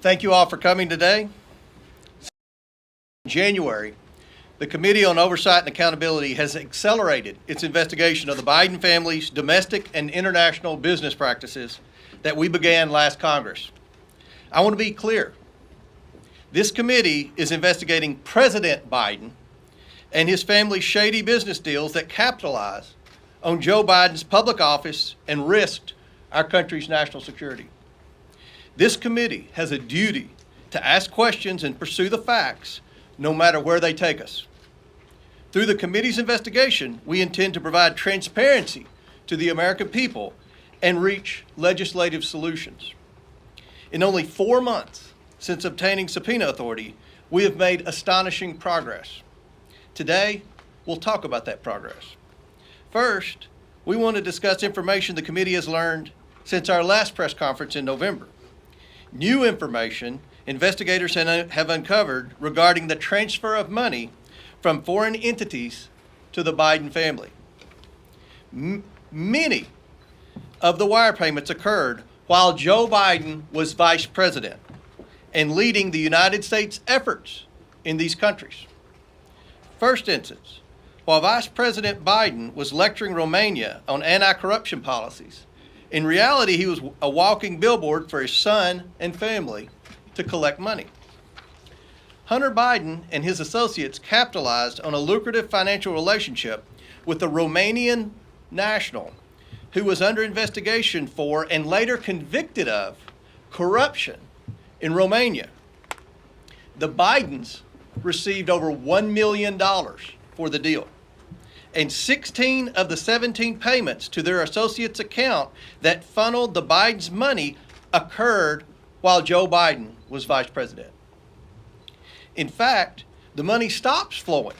Thank you all for coming today. In January, the Committee on Oversight and Accountability has accelerated its investigation of the Biden family's domestic and international business practices that we began last Congress. I want to be clear. This committee is investigating President Biden and his family's shady business deals that capitalize on Joe Biden's public office and risked our country's national security. This committee has a duty to ask questions and pursue the facts, no matter where they take us. Through the committee's investigation, we intend to provide transparency to the American people and reach legislative solutions. In only 4 months since obtaining subpoena authority, we have made astonishing progress. Today, we'll talk about that progress. First, we want to discuss information the committee has learned since our last press conference in November. New information investigators have uncovered regarding the transfer of money from foreign entities to the Biden family. Many of the wire payments occurred while Joe Biden was vice president and leading the United States efforts in these countries. First instance, while Vice President Biden was lecturing Romania on anti-corruption policies, in reality, he was a walking billboard for his son and family to collect money. Hunter Biden and his associates capitalized on a lucrative financial relationship with a Romanian national who was under investigation for and later convicted of corruption in Romania. The Bidens received over $1 million for the deal, and 16 of the 17 payments to their associates' account that funneled the Biden's money occurred while Joe Biden was vice president. In fact, the money stops flowing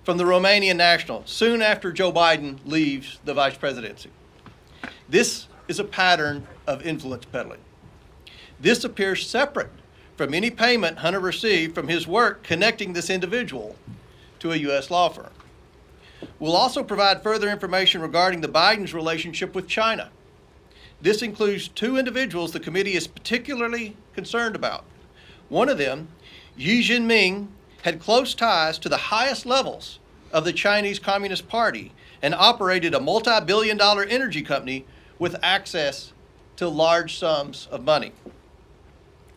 from the Romanian national soon after Joe Biden leaves the vice presidency. This is a pattern of influence peddling. This appears separate from any payment Hunter received from his work connecting this individual to a U.S. law firm. We'll also provide further information regarding the Biden's relationship with China. This includes 2 individuals the committee is particularly concerned about. One of them, Xi Jinping, had close ties to the highest levels of the Chinese Communist Party and operated a multi-billion-dollar energy company with access to large sums of money.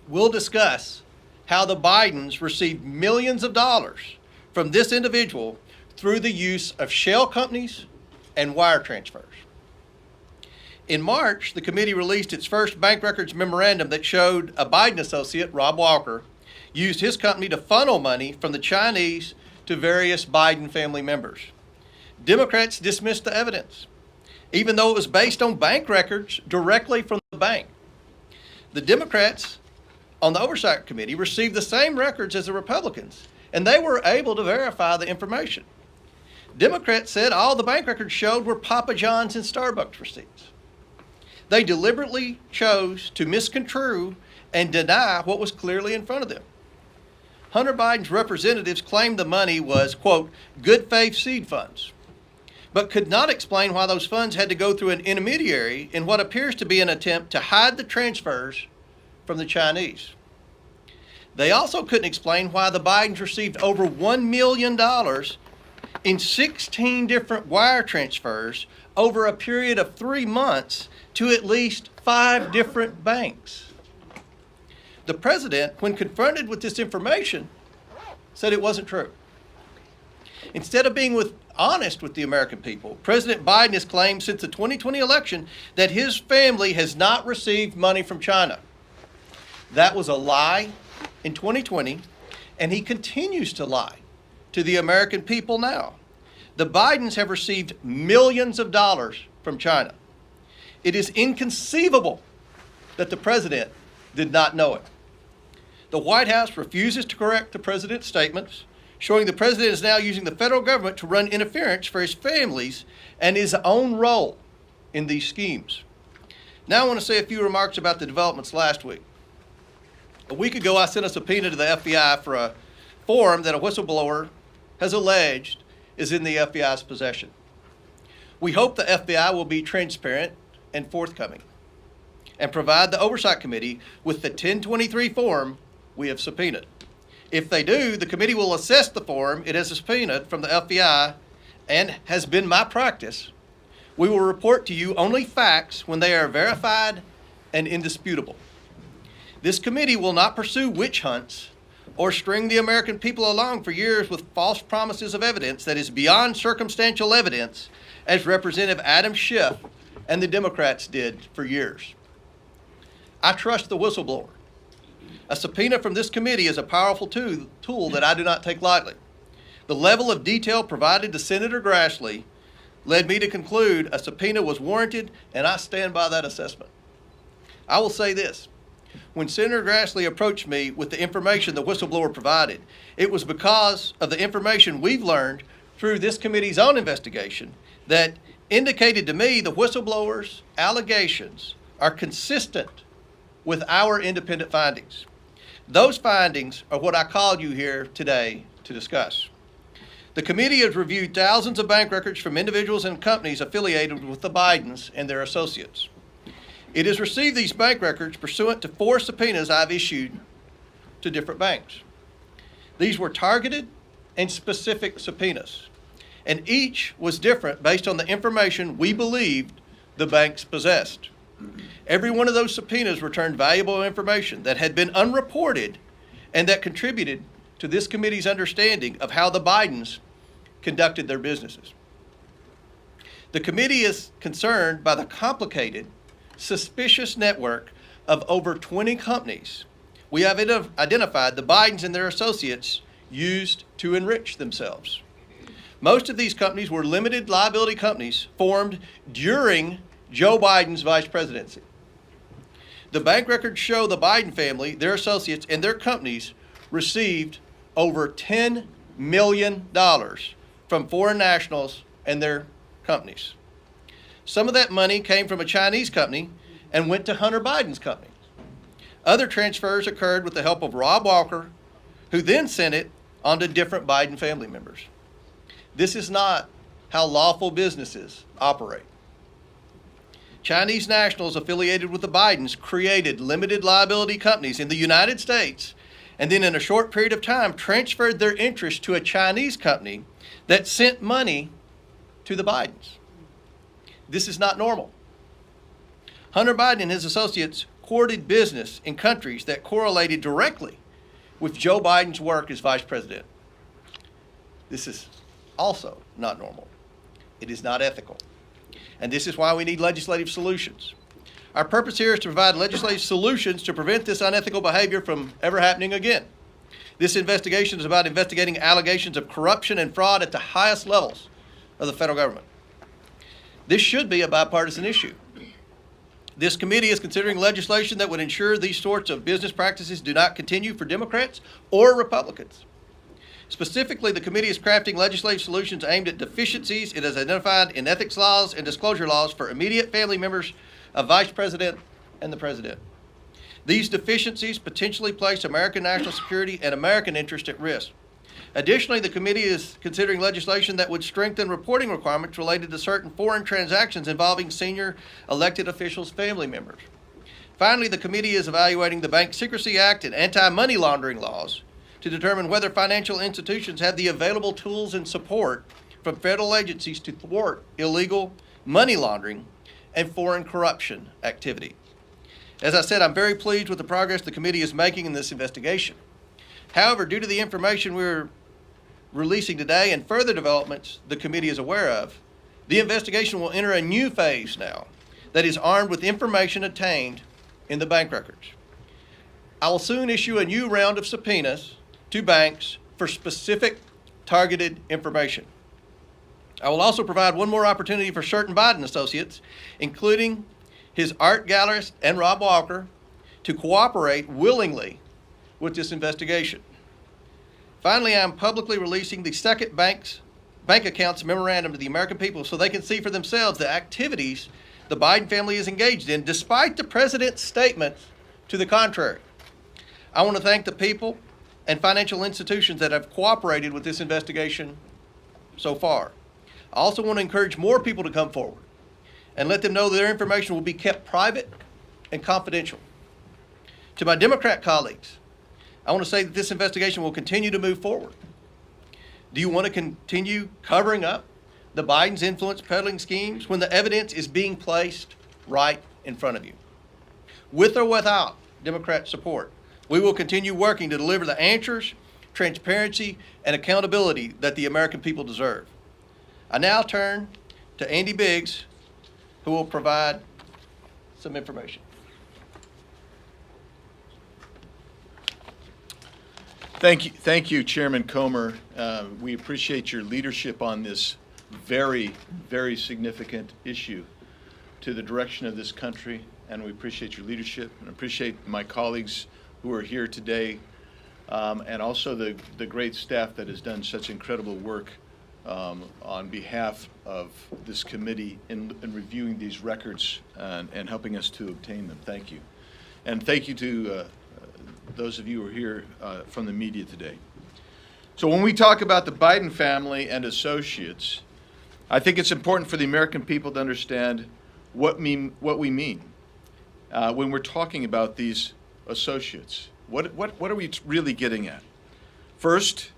We'll discuss how the Bidens received millions of dollars from this individual through the use of shell companies and wire transfers. In March, the committee released its first bank records memorandum that showed a Biden associate, Rob Walker, used his company to funnel money from the Chinese to various Biden family members. Democrats dismissed the evidence, even though it was based on bank records directly from the bank. The Democrats on the Oversight Committee received the same records as the Republicans, and they were able to verify the information. Democrats said all the bank records showed were Papa John's and Starbucks receipts. They deliberately chose to misconstrue and deny what was clearly in front of them. Hunter Biden's representatives claimed the money was, quote, good faith seed funds, but could not explain why those funds had to go through an intermediary in what appears to be an attempt to hide the transfers from the Chinese. They also couldn't explain why the Bidens received over $1 million in 16 different wire transfers over a period of 3 months to at least 5 different banks. The president, when confronted with this information, said it wasn't true. Instead of being honest with the American people, President Biden has claimed since the 2020 election that his family has not received money from China. That was a lie in 2020, and he continues to lie to the American people now. The Bidens have received millions of dollars from China. It is inconceivable that the president did not know it. The White House refuses to correct the president's statements, showing the president is now using the federal government to run interference for his families and his own role in these schemes. Now I want to say a few remarks about the developments last week. A week ago, I sent a subpoena to the FBI for a form that a whistleblower has alleged is in the FBI's possession. We hope the FBI will be transparent and forthcoming. and provide the Oversight Committee with the 1023 form we have subpoenaed. If they do, the committee will assess the form it has subpoenaed from the FBI, and has been my practice. We will report to you only facts when they are verified and indisputable. This committee will not pursue witch hunts or string the American people along for years with false promises of evidence that is beyond circumstantial evidence, as Representative Adam Schiff and the Democrats did for years. I trust the whistleblower. A subpoena from this committee is a powerful tool that I do not take lightly. The level of detail provided to Senator Grassley led me to conclude a subpoena was warranted, and I stand by that assessment. I will say this. When Senator Grassley approached me with the information the whistleblower provided, it was because of the information we've learned through this committee's own investigation that indicated to me the whistleblower's allegations are consistent with our independent findings. Those findings are what I called you here today to discuss. The committee has reviewed thousands of bank records from individuals and companies affiliated with the Bidens and their associates. It has received these bank records pursuant to 4 subpoenas I've issued to different banks. These were targeted and specific subpoenas, and each was different based on the information we believed the banks possessed. Every one of those subpoenas returned valuable information that had been unreported and that contributed to this committee's understanding of how the Bidens conducted their businesses. The committee is concerned by the complicated, suspicious network of over 20 companies we have identified the Bidens and their associates used to enrich themselves. Most of these companies were limited liability companies formed during Joe Biden's vice presidency. The bank records show the Biden family, their associates, and their companies received over $10 million from foreign nationals and their companies. Some of that money came from a Chinese company and went to Hunter Biden's company. Other transfers occurred with the help of Rob Walker, who then sent it on to different Biden family members. This is not how lawful businesses operate. Chinese nationals affiliated with the Bidens created limited liability companies in the United States, and then in a short period of time transferred their interest to a Chinese company that sent money to the Bidens. This is not normal. Hunter Biden and his associates courted business in countries that correlated directly with Joe Biden's work as vice president. This is also not normal. It is not ethical. And this is why we need legislative solutions. Our purpose here is to provide legislative solutions to prevent this unethical behavior from ever happening again. This investigation is about investigating allegations of corruption and fraud at the highest levels of the federal government. This should be a bipartisan issue. This committee is considering legislation that would ensure these sorts of business practices do not continue for Democrats or Republicans. Specifically, the committee is crafting legislative solutions aimed at deficiencies it has identified in ethics laws and disclosure laws for immediate family members of Vice President and the President. These deficiencies potentially place American national security and American interest at risk. Additionally, the committee is considering legislation that would strengthen reporting requirements related to certain foreign transactions involving senior elected officials' family members. Finally, the committee is evaluating the Bank Secrecy Act and anti-money laundering laws to determine whether financial institutions have the available tools and support from federal agencies to thwart illegal money laundering and foreign corruption activity. As I said, I'm very pleased with the progress the committee is making in this investigation. However, due to the information we're releasing today and further developments the committee is aware of, the investigation will enter a new phase now that is armed with information obtained in the bank records. I will soon issue a new round of subpoenas to banks for specific targeted information. I will also provide one more opportunity for certain Biden associates, including his art gallerist and Rob Walker, to cooperate willingly with this investigation. Finally, I am publicly releasing the second bank accounts memorandum to the American people so they can see for themselves the activities the Biden family is engaged in, despite the president's statements to the contrary. I want to thank the people and financial institutions that have cooperated with this investigation so far. I also want to encourage more people to come forward and let them know that their information will be kept private and confidential. To my Democrat colleagues, I want to say that this investigation will continue to move forward. Do you want to continue covering up the Biden's influence peddling schemes when the evidence is being placed right in front of you? With or without Democrat support, we will continue working to deliver the answers, transparency, and accountability that the American people deserve. I now turn to Andy Biggs, who will provide some information. Thank you, Chairman Comer. We appreciate your leadership on this very, very significant issue to the direction of this country, and we appreciate your leadership and appreciate my colleagues who are here today, and also the great staff that has done such incredible work on behalf of this committee in reviewing these records and helping us to obtain them. Thank you. And thank you to those of you who are here from the media today. So when we talk about the Biden family and associates, I think it's important for the American people to understand what we mean when we're talking about these associates. What are we really getting at? First,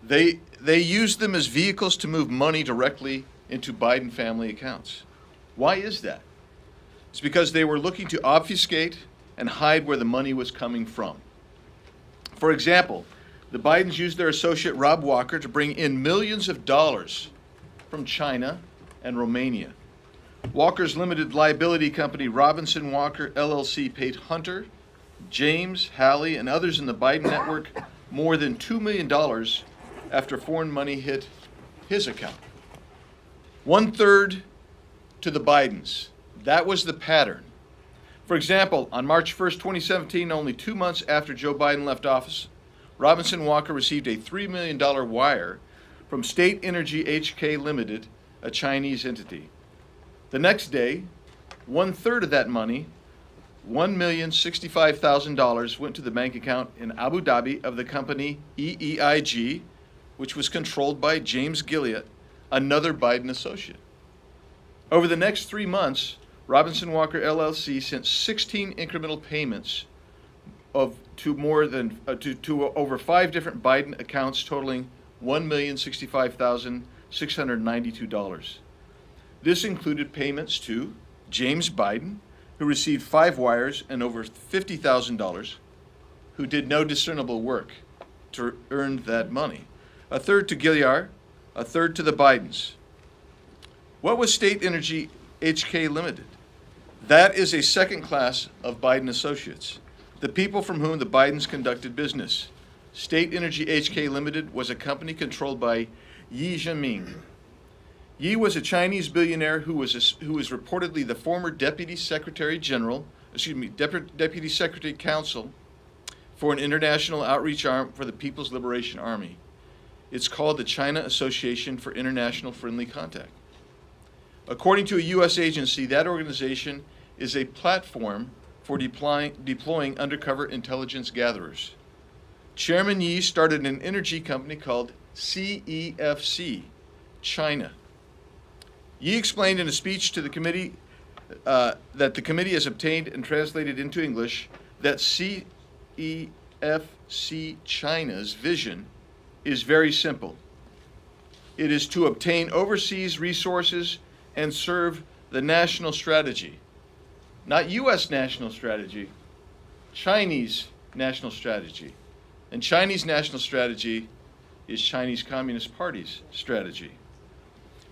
they use them as vehicles to move money directly into Biden family accounts. Why is that? It's because they were looking to obfuscate and hide where the money was coming from. For example, the Bidens used their associate Rob Walker to bring in millions of dollars from China and Romania. Walker's limited liability company, Robinson Walker LLC, paid Hunter, James, Hallie, and others in the Biden network more than $2 million after foreign money hit his account. 1/3 to the Bidens. That was the pattern. For example, on March 1st, 2017, only 2 months after Joe Biden left office, Robinson Walker received a $3 million wire from State Energy HK Limited, a Chinese entity. The next day, 1/3 of that money, $1,065,000, went to the bank account in Abu Dhabi of the company EEIG, which was controlled by James Gilliatt, another Biden associate. Over the next 3 months, Robinson Walker LLC sent 16 incremental payments to over 5 different Biden accounts totaling $1,065,692. This included payments to James Biden, who received 5 wires and over $50,000, who did no discernible work to earn that money. 1/3 to Gilliard, 1/3 to the Bidens. What was State Energy HK Limited? That is a second class of Biden associates, the people from whom the Bidens conducted business. State Energy HK Limited was a company controlled by Yi Jianming. Yi was a Chinese billionaire who was reportedly the former Deputy Secretary Counsel for an international outreach arm for the People's Liberation Army. It's called the China Association for International Friendly Contact. According to a U.S. agency, that organization is a platform for deploying undercover intelligence gatherers. Chairman Yi started an energy company called CEFC, China. Yi explained in a speech to the committee that the committee has obtained and translated into English that CEFC China's vision is very simple. It is to obtain overseas resources and serve the national strategy. Not U.S. national strategy, Chinese national strategy. And Chinese national strategy is Chinese Communist Party's strategy.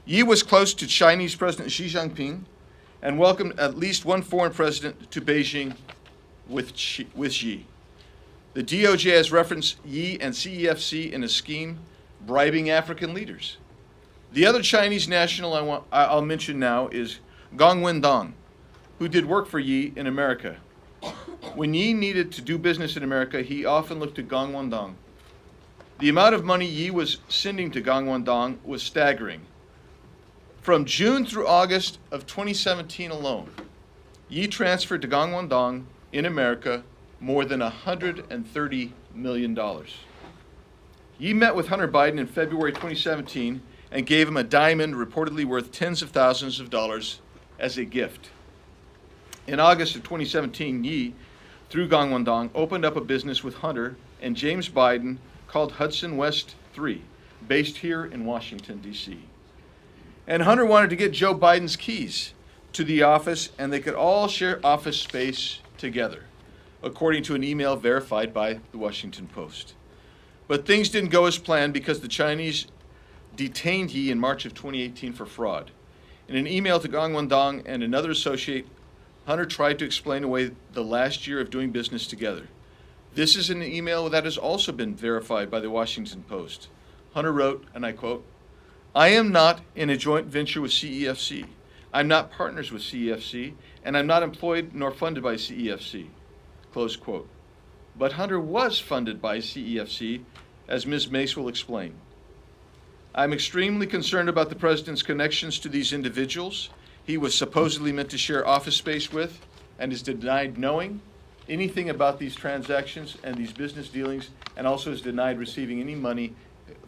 Yi was close to Chinese President Xi Jinping and welcomed at least one foreign president to Beijing with Xi. The DOJ has referenced Yi and CEFC in a scheme bribing African leaders. The other Chinese national I'll mention now is Gong Wendong, who did work for Yi in America. When Yi needed to do business in America, he often looked to Gong Wendong. The amount of money Yi was sending to Gong Wendong was staggering. From June through August of 2017 alone, Yi transferred to Gong Wendong in America more than $130 million. Yi met with Hunter Biden in February 2017 and gave him a diamond reportedly worth tens of thousands of dollars as a gift. In August of 2017, Yi, through Gangwon-dong, opened up a business with Hunter and James Biden called Hudson West 3, based here in Washington, D.C. And Hunter wanted to get Joe Biden's keys to the office, and they could all share office space together, according to an email verified by the Washington Post. But things didn't go as planned because the Chinese detained Yi in March of 2018 for fraud. In an email to Gangwon-dong and another associate, Hunter tried to explain away the last year of doing business together. This is an email that has also been verified by the Washington Post. Hunter wrote, and I quote, "I am not in a joint venture with CEFC. I'm not partners with CEFC, and I'm not employed nor funded by CEFC." Close quote. But Hunter was funded by CEFC, as Ms. Mace will explain. I'm extremely concerned about the president's connections to these individuals he was supposedly meant to share office space with, and is denied knowing anything about these transactions and these business dealings, and also is denied receiving any money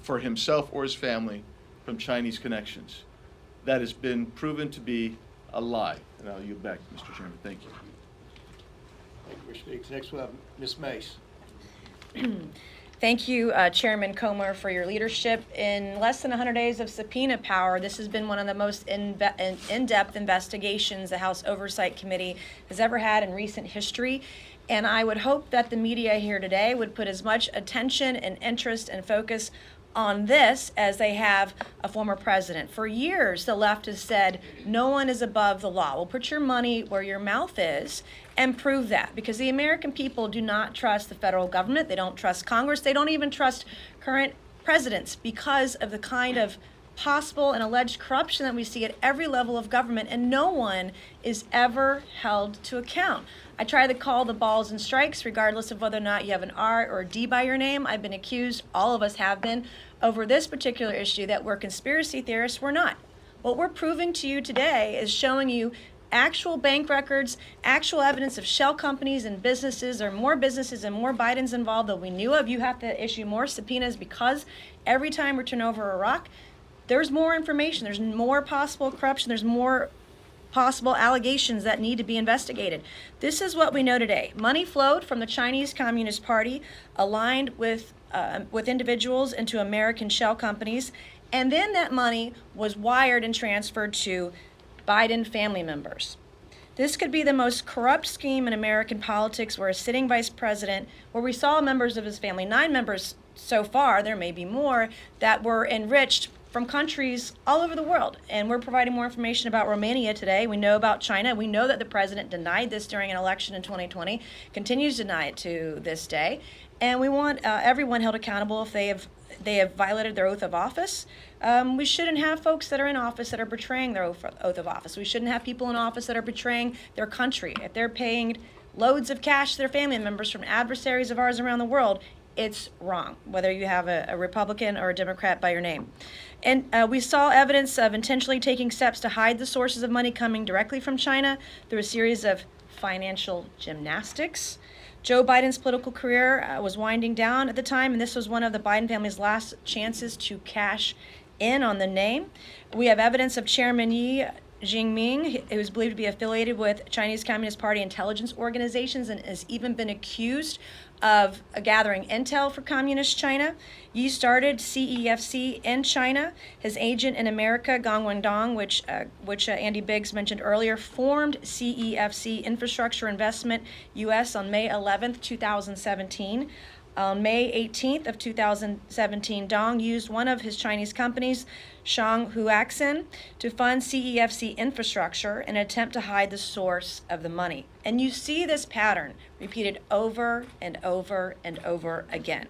for himself or his family from Chinese connections. That has been proven to be a lie. And I'll yield back, Mr. Chairman. Thank you. Thank you, Mr. Deeks. Next we have Ms. Mace. Thank you, Chairman Comer, for your leadership. In less than 100 days of subpoena power, this has been one of the most in-depth investigations the House Oversight Committee has ever had in recent history. And I would hope that the media here today would put as much attention and interest and focus on this as they have a former president. For years, the left has said, no one is above the law. Well, put your money where your mouth is and prove that, because the American people do not trust the federal government. They don't trust Congress. They don't even trust current presidents because of the kind of possible and alleged corruption that we see at every level of government, and no one is ever held to account. I try to call the balls and strikes regardless of whether or not you have an R or a D by your name. I've been accused, all of us have been, over this particular issue that we're conspiracy theorists. We're not. What we're proving to you today is showing you actual bank records, actual evidence of shell companies and businesses. There are more businesses and more Bidens involved than we knew of. You have to issue more subpoenas because every time we turn over a rock, there's more information, there's more possible corruption, there's more possible allegations that need to be investigated. This is what we know today. Money flowed from the Chinese Communist Party, aligned with individuals into American shell companies, and then that money was wired and transferred to Biden family members. This could be the most corrupt scheme in American politics, where a sitting vice president, where we saw members of his family, 9 members so far, there may be more, that were enriched from countries all over the world. And we're providing more information about Romania today. We know about China. We know that the president denied this during an election in 2020, continues to deny it to this day. And we want everyone held accountable if they have violated their oath of office. We shouldn't have folks that are in office that are betraying their oath of office. We shouldn't have people in office that are betraying their country. If they're paying loads of cash to their family members from adversaries of ours around the world, it's wrong, whether you have a Republican or a Democrat by your name. And we saw evidence of intentionally taking steps to hide the sources of money coming directly from China through a series of financial gymnastics. Joe Biden's political career was winding down at the time, and this was one of the Biden family's last chances to cash in on the name. We have evidence of Chairman Yi Jinping, who is believed to be affiliated with Chinese Communist Party intelligence organizations and has even been accused of gathering intel for Communist China. Yi started CEFC in China. His agent in America, Gangwon-dong, which Andy Biggs mentioned earlier, formed CEFC Infrastructure Investment US on May 11th, 2017. On May 18th of 2017, Dong used one of his Chinese companies, Shanghuaxin, to fund CEFC infrastructure in an attempt to hide the source of the money. And you see this pattern repeated over and over and over again.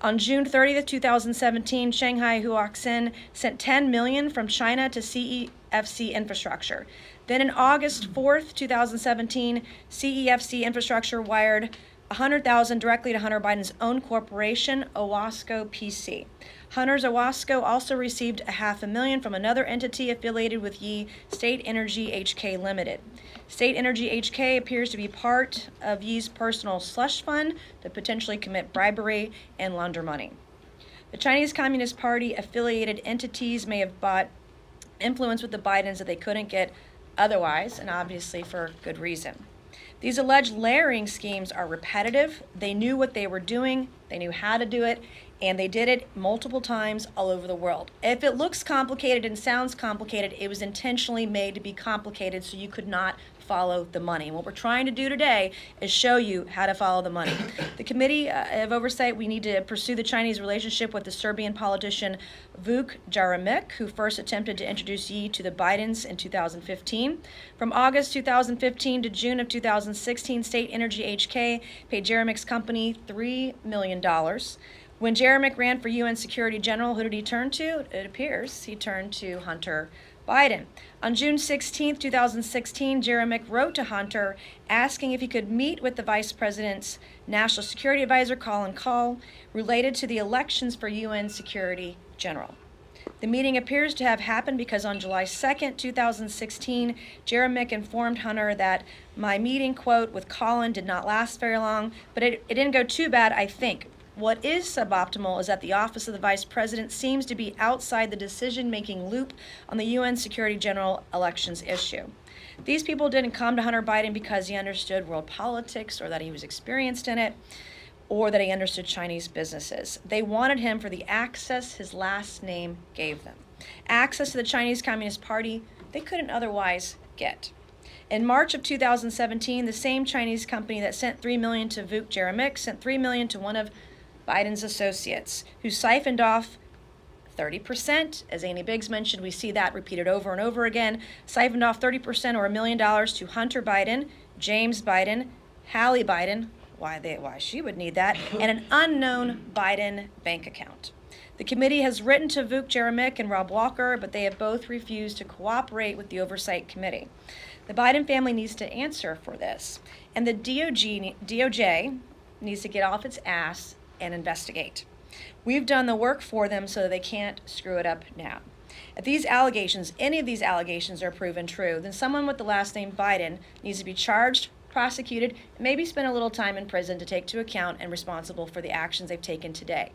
On June 30th, 2017, Shanghai Huaxin sent $10 million from China to CEFC infrastructure. Then on August 4th, 2017, CEFC infrastructure wired $100,000 directly to Hunter Biden's own corporation, Owasco PC. Hunter's Owasco also received $500,000 from another entity affiliated with Yi, State Energy HK Limited. State Energy HK appears to be part of Yi's personal slush fund to potentially commit bribery and launder money. The Chinese Communist Party affiliated entities may have bought influence with the Bidens that they couldn't get otherwise, and obviously for good reason. These alleged layering schemes are repetitive. They knew what they were doing, they knew how to do it, and they did it multiple times all over the world. If it looks complicated and sounds complicated, it was intentionally made to be complicated so you could not follow the money. And what we're trying to do today is show you how to follow the money. The Committee of Oversight, we need to pursue the Chinese relationship with the Serbian politician Vuk Jeremic, who first attempted to introduce Yi to the Bidens in 2015. From August 2015 to June of 2016, State Energy HK paid Jeremic's company $3 million. When Jeremic ran for UN Security General, who did he turn to? It appears he turned to Hunter Biden. On June 16, 2016, Jeremic wrote to Hunter asking if he could meet with the Vice President's National Security Advisor, Colin Kahl, related to the elections for UN Security General. The meeting appears to have happened because on July 2, 2016, Jeremic informed Hunter that my meeting, quote, with Colin did not last very long, but it didn't go too bad, I think. What is suboptimal is that the Office of the Vice President seems to be outside the decision-making loop on the UN Security General elections issue. These people didn't come to Hunter Biden because he understood world politics or that he was experienced in it or that he understood Chinese businesses. They wanted him for the access his last name gave them. Access to the Chinese Communist Party they couldn't otherwise get. In March of 2017, the same Chinese company that sent $3 million to Vuk Jeremic sent $3 million to one of Biden's associates, who siphoned off 30%. As Annie Biggs mentioned, we see that repeated over and over again. Siphoned off 30% or $1 million to Hunter Biden, James Biden, Hallie Biden, why she would need that, and an unknown Biden bank account. The committee has written to Vuk Jeremic and Rob Walker, but they have both refused to cooperate with the Oversight Committee. The Biden family needs to answer for this, and the DOJ needs to get off its ass and investigate. We've done the work for them so that they can't screw it up now. If these allegations, any of these allegations are proven true, then someone with the last name Biden needs to be charged, prosecuted, and maybe spend a little time in prison to take to account and responsible for the actions they've taken today.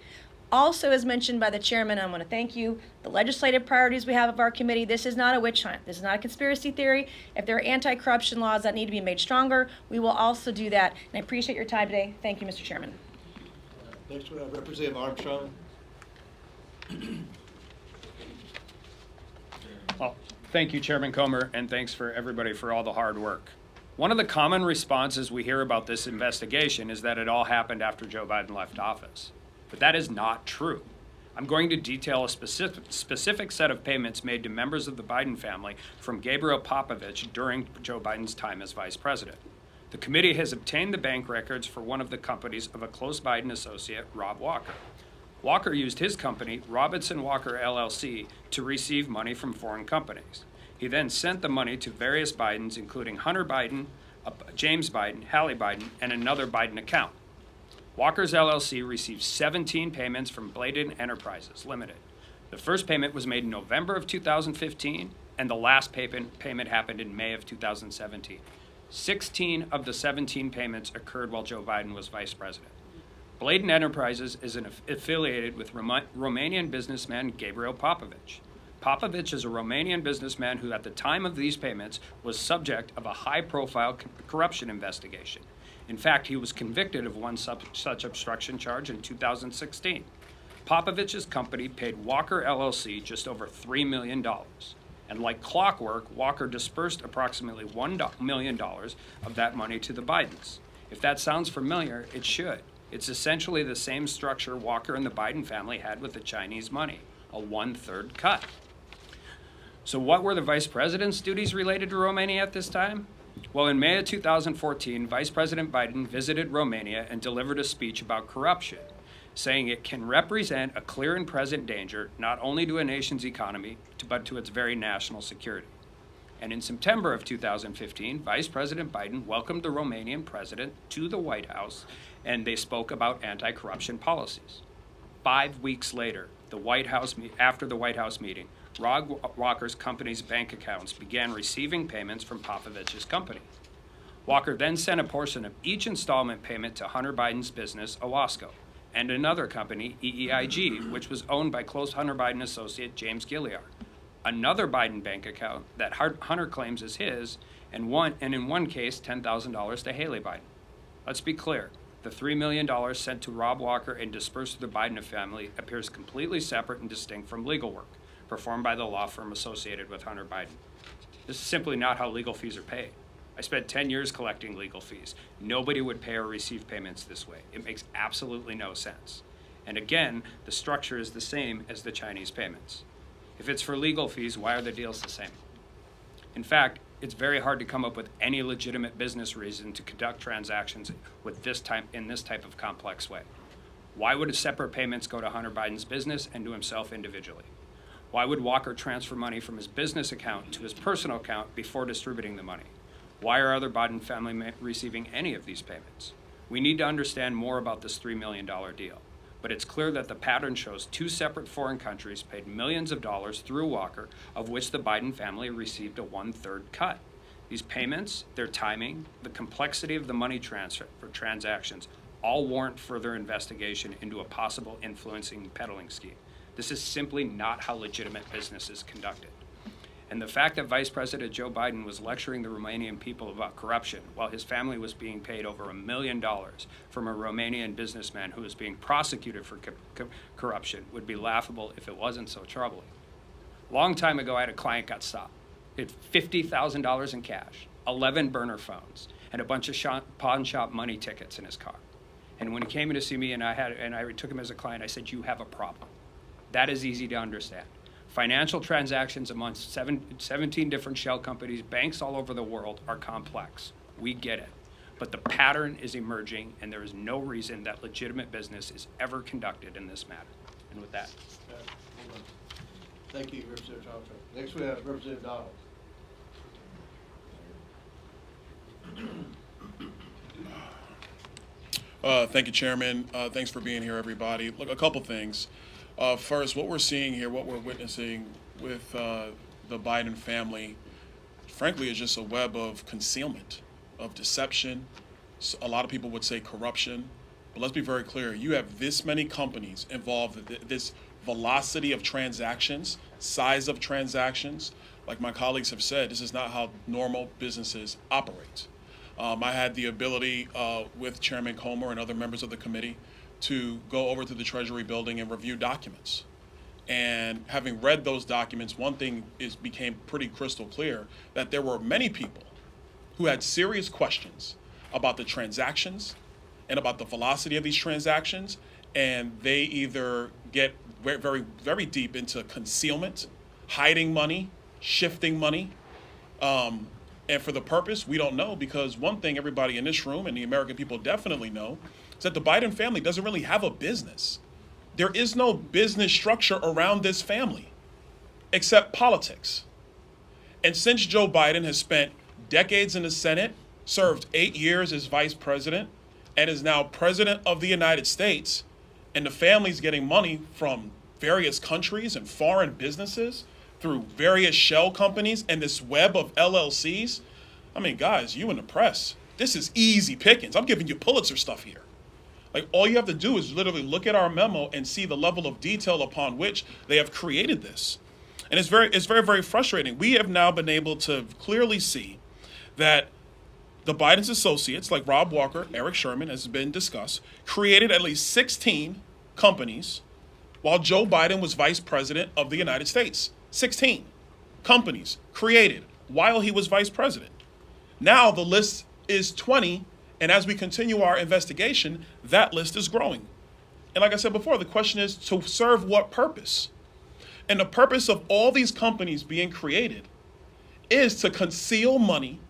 Also, as mentioned by the chairman, I want to thank you, the legislative priorities we have of our committee, this is not a witch hunt. This is not a conspiracy theory. If there are anti-corruption laws that need to be made stronger, we will also do that. And I appreciate your time today. Thank you, Mr. Chairman. Next we have Representative Armstrong. Well, thank you, Chairman Comer, and thanks for everybody for all the hard work. One of the common responses we hear about this investigation is that it all happened after Joe Biden left office. But that is not true. I'm going to detail a specific set of payments made to members of the Biden family from Gabriel Popovich during Joe Biden's time as vice president. The committee has obtained the bank records for one of the companies of a close Biden associate, Rob Walker. Walker used his company, Robinson Walker LLC, to receive money from foreign companies. He then sent the money to various Bidens, including Hunter Biden, James Biden, Hallie Biden, and another Biden account. Walker's LLC received 17 payments from Bladen Enterprises Limited. The first payment was made in November of 2015, and the last payment happened in May of 2017. 16 of the 17 payments occurred while Joe Biden was vice president. Bladen Enterprises is affiliated with Romanian businessman Gabriel Popovich. Popovich is a Romanian businessman who, at the time of these payments, was subject of a high-profile corruption investigation. In fact, he was convicted of one such obstruction charge in 2016. Popovich's company paid Walker LLC just over $3 million. And like clockwork, Walker dispersed approximately $1 million of that money to the Bidens. If that sounds familiar, it should. It's essentially the same structure Walker and the Biden family had with the Chinese money, a 1/3 cut. So what were the vice president's duties related to Romania at this time? Well, in May of 2014, Vice President Biden visited Romania and delivered a speech about corruption, saying it can represent a clear and present danger not only to a nation's economy, but to its very national security. And in September of 2015, Vice President Biden welcomed the Romanian president to the White House, and they spoke about anti-corruption policies. 5 weeks later, after the White House meeting, Rob Walker's company's bank accounts began receiving payments from Popovich's company. Walker then sent a portion of each installment payment to Hunter Biden's business, Owasco, and another company, EEIG, which was owned by close Hunter Biden associate James Gilliard. another Biden bank account that Hunter claims is his, and in one case, $10,000 to Haley Biden. Let's be clear. The $3 million sent to Rob Walker and dispersed to the Biden family appears completely separate and distinct from legal work performed by the law firm associated with Hunter Biden. This is simply not how legal fees are paid. I spent 10 years collecting legal fees. Nobody would pay or receive payments this way. It makes absolutely no sense. And again, the structure is the same as the Chinese payments. If it's for legal fees, why are the deals the same? In fact, it's very hard to come up with any legitimate business reason to conduct transactions in this type of complex way. Why would separate payments go to Hunter Biden's business and to himself individually? Why would Walker transfer money from his business account to his personal account before distributing the money? Why are other Biden family receiving any of these payments? We need to understand more about this $3 million deal. But it's clear that the pattern shows two separate foreign countries paid millions of dollars through Walker, of which the Biden family received a 1/3 cut. These payments, their timing, the complexity of the money transfer for transactions all warrant further investigation into a possible influencing peddling scheme. This is simply not how legitimate business is conducted. And the fact that Vice President Joe Biden was lecturing the Romanian people about corruption while his family was being paid over $1 million from a Romanian businessman who was being prosecuted for corruption would be laughable if it wasn't so troubling. A long time ago, I had a client got stopped. He had $50,000 in cash, 11 burner phones, and a bunch of pawn shop money tickets in his car. And when he came in to see me and I took him as a client, I said, "You have a problem." That is easy to understand. Financial transactions amongst 17 different shell companies, banks all over the world are complex. We get it. But the pattern is emerging, and there is no reason that legitimate business is ever conducted in this matter. And with that. Thank you, Representative Thompson. Next, we have Representative Donald. Thank you, Chairman. Thanks for being here, everybody. Look, a couple things. First, what we're seeing here, what we're witnessing with the Biden family, frankly, is just a web of concealment, of deception. A lot of people would say corruption. But let's be very clear. You have this many companies involved, this velocity of transactions, size of transactions. Like my colleagues have said, this is not how normal businesses operate. I had the ability with Chairman Comer and other members of the committee to go over to the Treasury building and review documents. And having read those documents, one thing became pretty crystal clear, that there were many people who had serious questions about the transactions and about the velocity of these transactions, and they either get very, very deep into concealment, hiding money, shifting money, and for the purpose, we don't know, because one thing everybody in this room and the American people definitely know is that the Biden family doesn't really have a business. There is no business structure around this family except politics. And since Joe Biden has spent decades in the Senate, served 8 years as vice president, and is now president of the United States, and the family's getting money from various countries and foreign businesses through various shell companies and this web of LLCs. I mean, guys, you in the press, this is easy pickings. I'm giving you Pulitzer stuff here. Like, all you have to do is literally look at our memo and see the level of detail upon which they have created this. And it's very, very frustrating. We have now been able to clearly see that the Biden's associates, like Rob Walker, Eric Sherman, as has been discussed, created at least 16 companies while Joe Biden was vice president of the United States. 16 companies created while he was vice president. Now the list is 20, and as we continue our investigation, that list is growing. And like I said before, the question is, to serve what purpose? And the purpose of all these companies being created is to conceal money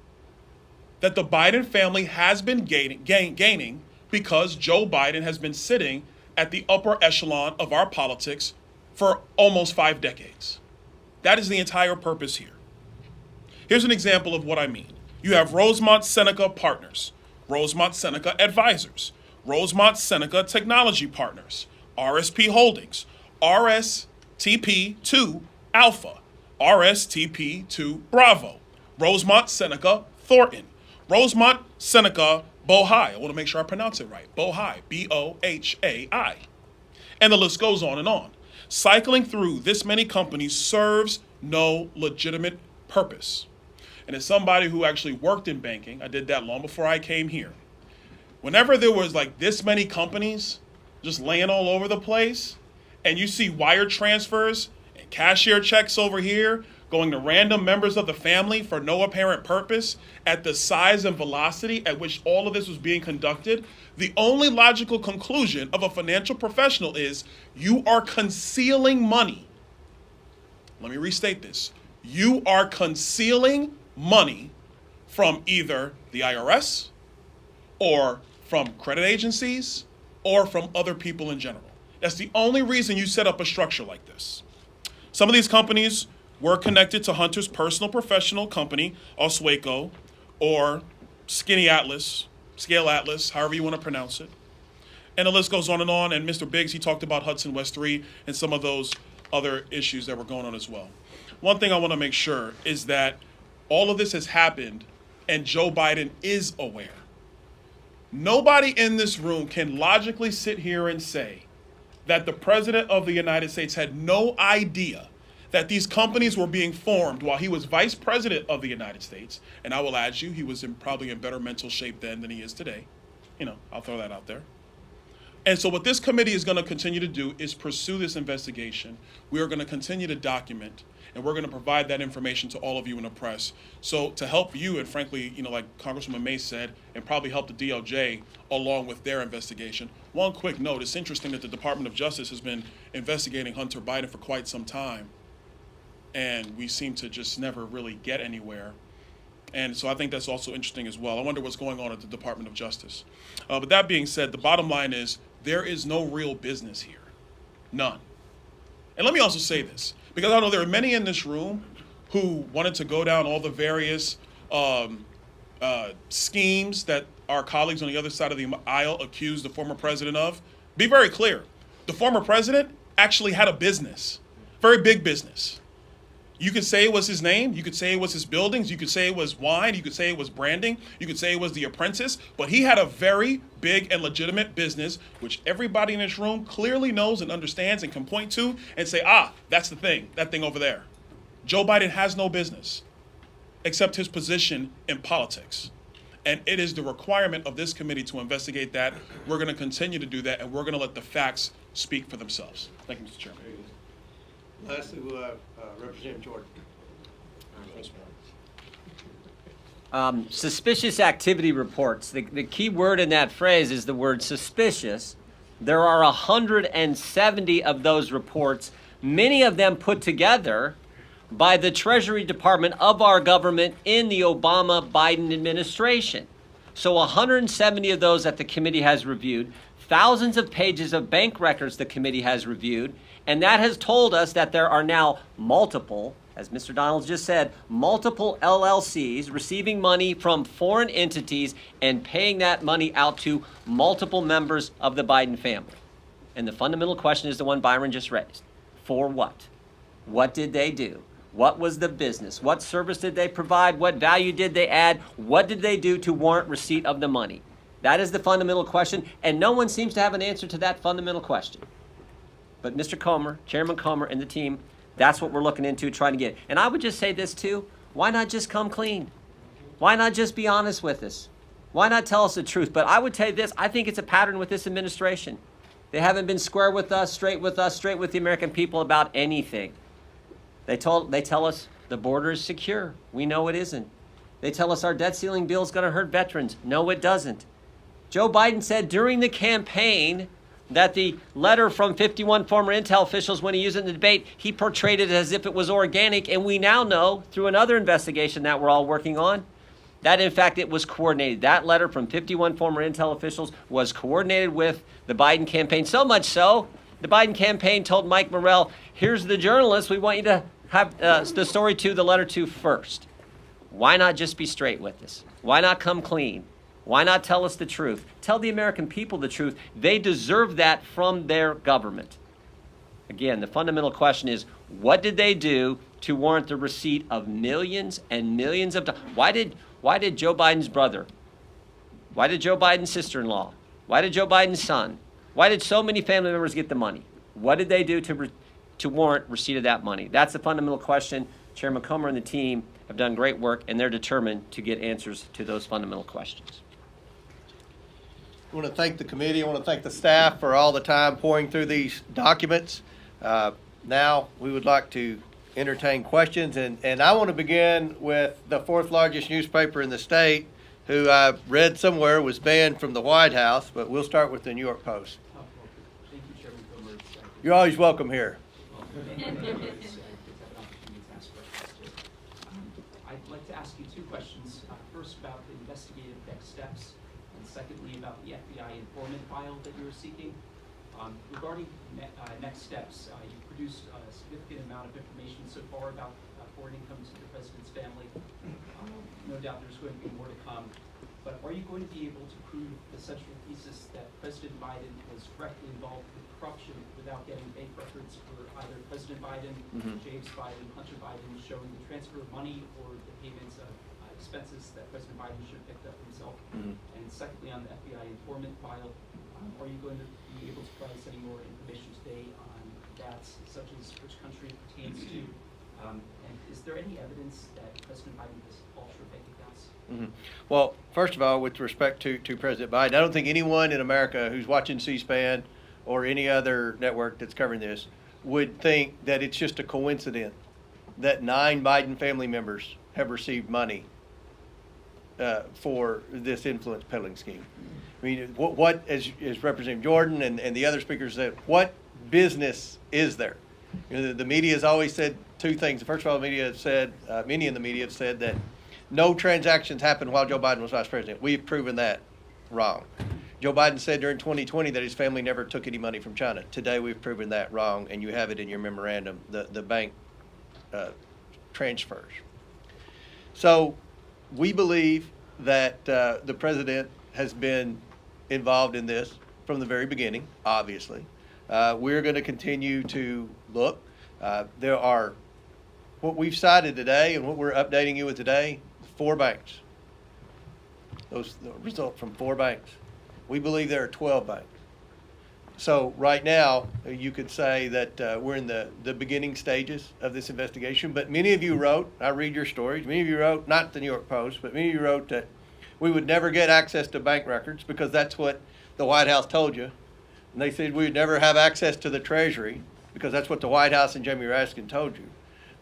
that the Biden family has been gaining because Joe Biden has been sitting at the upper echelon of our politics for almost 5 decades. That is the entire purpose here. Here's an example of what I mean. You have Rosemont Seneca Partners, Rosemont Seneca Advisors, Rosemont Seneca Technology Partners, RSP Holdings, RSTP2 Alpha, RSTP2 Bravo, Rosemont Seneca Thornton, Rosemont Seneca Bohai. I want to make sure I pronounce it right. Bohai, B-O-H-A-I. And the list goes on and on. Cycling through this many companies serves no legitimate purpose. And as somebody who actually worked in banking, I did that long before I came here. Whenever there was like this many companies just laying all over the place, and you see wire transfers and cashier checks over here going to random members of the family for no apparent purpose at the size and velocity at which all of this was being conducted, the only logical conclusion of a financial professional is you are concealing money. Let me restate this. You are concealing money from either the IRS or from credit agencies or from other people in general. That's the only reason you set up a structure like this. Some of these companies were connected to Hunter's personal professional company, Oswego, or Skinny Atlas, Scale Atlas, however you want to pronounce it. And the list goes on. And Mr. Biggs, he talked about Hudson West 3 and some of those other issues that were going on as well. One thing I want to make sure is that all of this has happened and Joe Biden is aware. Nobody in this room can logically sit here and say that the President of the United States had no idea that these companies were being formed while he was Vice President of the United States. And I will add you, he was probably in better mental shape then than he is today. I'll throw that out there. And so what this committee is going to continue to do is pursue this investigation. We are going to continue to document, and we're going to provide that information to all of you in the press. So to help you, and frankly, like Congresswoman May said, and probably help the DOJ along with their investigation. One quick note, it's interesting that the Department of Justice has been investigating Hunter Biden for quite some time, and we seem to just never really get anywhere. And so I think that's also interesting as well. I wonder what's going on at the Department of Justice. But that being said, the bottom line is there is no real business here. None. And let me also say this, because I know there are many in this room who wanted to go down all the various schemes that our colleagues on the other side of the aisle accused the former president of. Be very clear. The former president actually had a business, very big business. You could say it was his name. You could say it was his buildings. You could say it was wine. You could say it was branding. You could say it was The Apprentice. But he had a very big and legitimate business, which everybody in this room clearly knows and understands and can point to and say, that's the thing, that thing over there. Joe Biden has no business except his position in politics. And it is the requirement of this committee to investigate that. We're going to continue to do that, and we're going to let the facts speak for themselves. Thank you, Mr. Chairman. Lastly, we'll have Representative Jordan. Suspicious activity reports. The key word in that phrase is the word suspicious. There are 170 of those reports, many of them put together by the Treasury Department of our government in the Obama-Biden administration. So 170 of those that the committee has reviewed, thousands of pages of bank records the committee has reviewed, and that has told us that there are now multiple, as Mr. Donald just said, multiple LLCs receiving money from foreign entities and paying that money out to multiple members of the Biden family. And the fundamental question is the one Byron just raised. For what? What did they do? What was the business? What service did they provide? What value did they add? What did they do to warrant receipt of the money? That is the fundamental question, and no one seems to have an answer to that fundamental question. But Mr. Comer, Chairman Comer, and the team, that's what we're looking into, trying to get. And I would just say this too, why not just come clean? Why not just be honest with us? Why not tell us the truth? But I would tell you this, I think it's a pattern with this administration. They haven't been square with us, straight with the American people about anything. They tell us the border is secure. We know it isn't. They tell us our debt ceiling bill is going to hurt veterans. No, it doesn't. Joe Biden said during the campaign that the letter from 51 former intel officials, when he used it in the debate, he portrayed it as if it was organic. And we now know through another investigation that we're all working on that, in fact, it was coordinated. That letter from 51 former intel officials was coordinated with the Biden campaign. So much so, the Biden campaign told Mike Morrell, here's the journalist we want you to have the story to, the letter to first. Why not just be straight with us? Why not come clean? Why not tell us the truth? Tell the American people the truth. They deserve that from their government. Again, the fundamental question is, what did they do to warrant the receipt of millions and millions of dollars? Why did Joe Biden's brother? Why did Joe Biden's sister-in-law? Why did Joe Biden's son? Why did so many family members get the money? What did they do to warrant receipt of that money? That's the fundamental question. Chairman Comer and the team have done great work, and they're determined to get answers to those fundamental questions. I want to thank the committee. I want to thank the staff for all the time pouring through these documents. Now, we would like to entertain questions, and I want to begin with the fourth largest newspaper in the state, who I read somewhere was banned from the White House, but we'll start with the New York Post. Thank you, Chairman Comer. You're always welcome here. I'd like to ask you two questions. First, about the investigative next steps, and secondly, about the FBI informant file that you were seeking. Regarding next steps, you produced a significant amount of information so far about foreign income to the president's family. No doubt there's going to be more to come. But are you going to be able to prove the central thesis that President Biden was directly involved with corruption without getting bank records for either President Biden, James Biden, Hunter Biden, showing the transfer of money or the payments of expenses that President Biden should have picked up himself? And secondly, on the FBI informant file, are you going to be able to provide us any more information today on that, such as which country it pertains to? And is there any evidence that President Biden has offshore bank accounts? Well, first of all, with respect to President Biden, I don't think anyone in America who's watching C-SPAN or any other network that's covering this would think that it's just a coincidence that 9 Biden family members have received money for this influence peddling scheme. I mean, what as Representative Jordan and the other speakers said, what business is there? You know, the media has always said two things. First of all, the media have said, many in the media have said that no transactions happened while Joe Biden was vice president. We've proven that wrong. Joe Biden said during 2020 that his family never took any money from China. Today we've proven that wrong, and you have it in your memorandum, the bank transfers. So we believe that the president has been involved in this from the very beginning, obviously. We're going to continue to look. There are, what we've cited today and what we're updating you with today, 4 banks. Those result from 4 banks. We believe there are 12 banks. So right now, you could say that we're in the beginning stages of this investigation, but many of you wrote, I read your stories, many of you wrote, not the New York Post, but many of you wrote that we would never get access to bank records because that's what the White House told you. And they said we would never have access to the Treasury because that's what the White House and Jamie Raskin told you.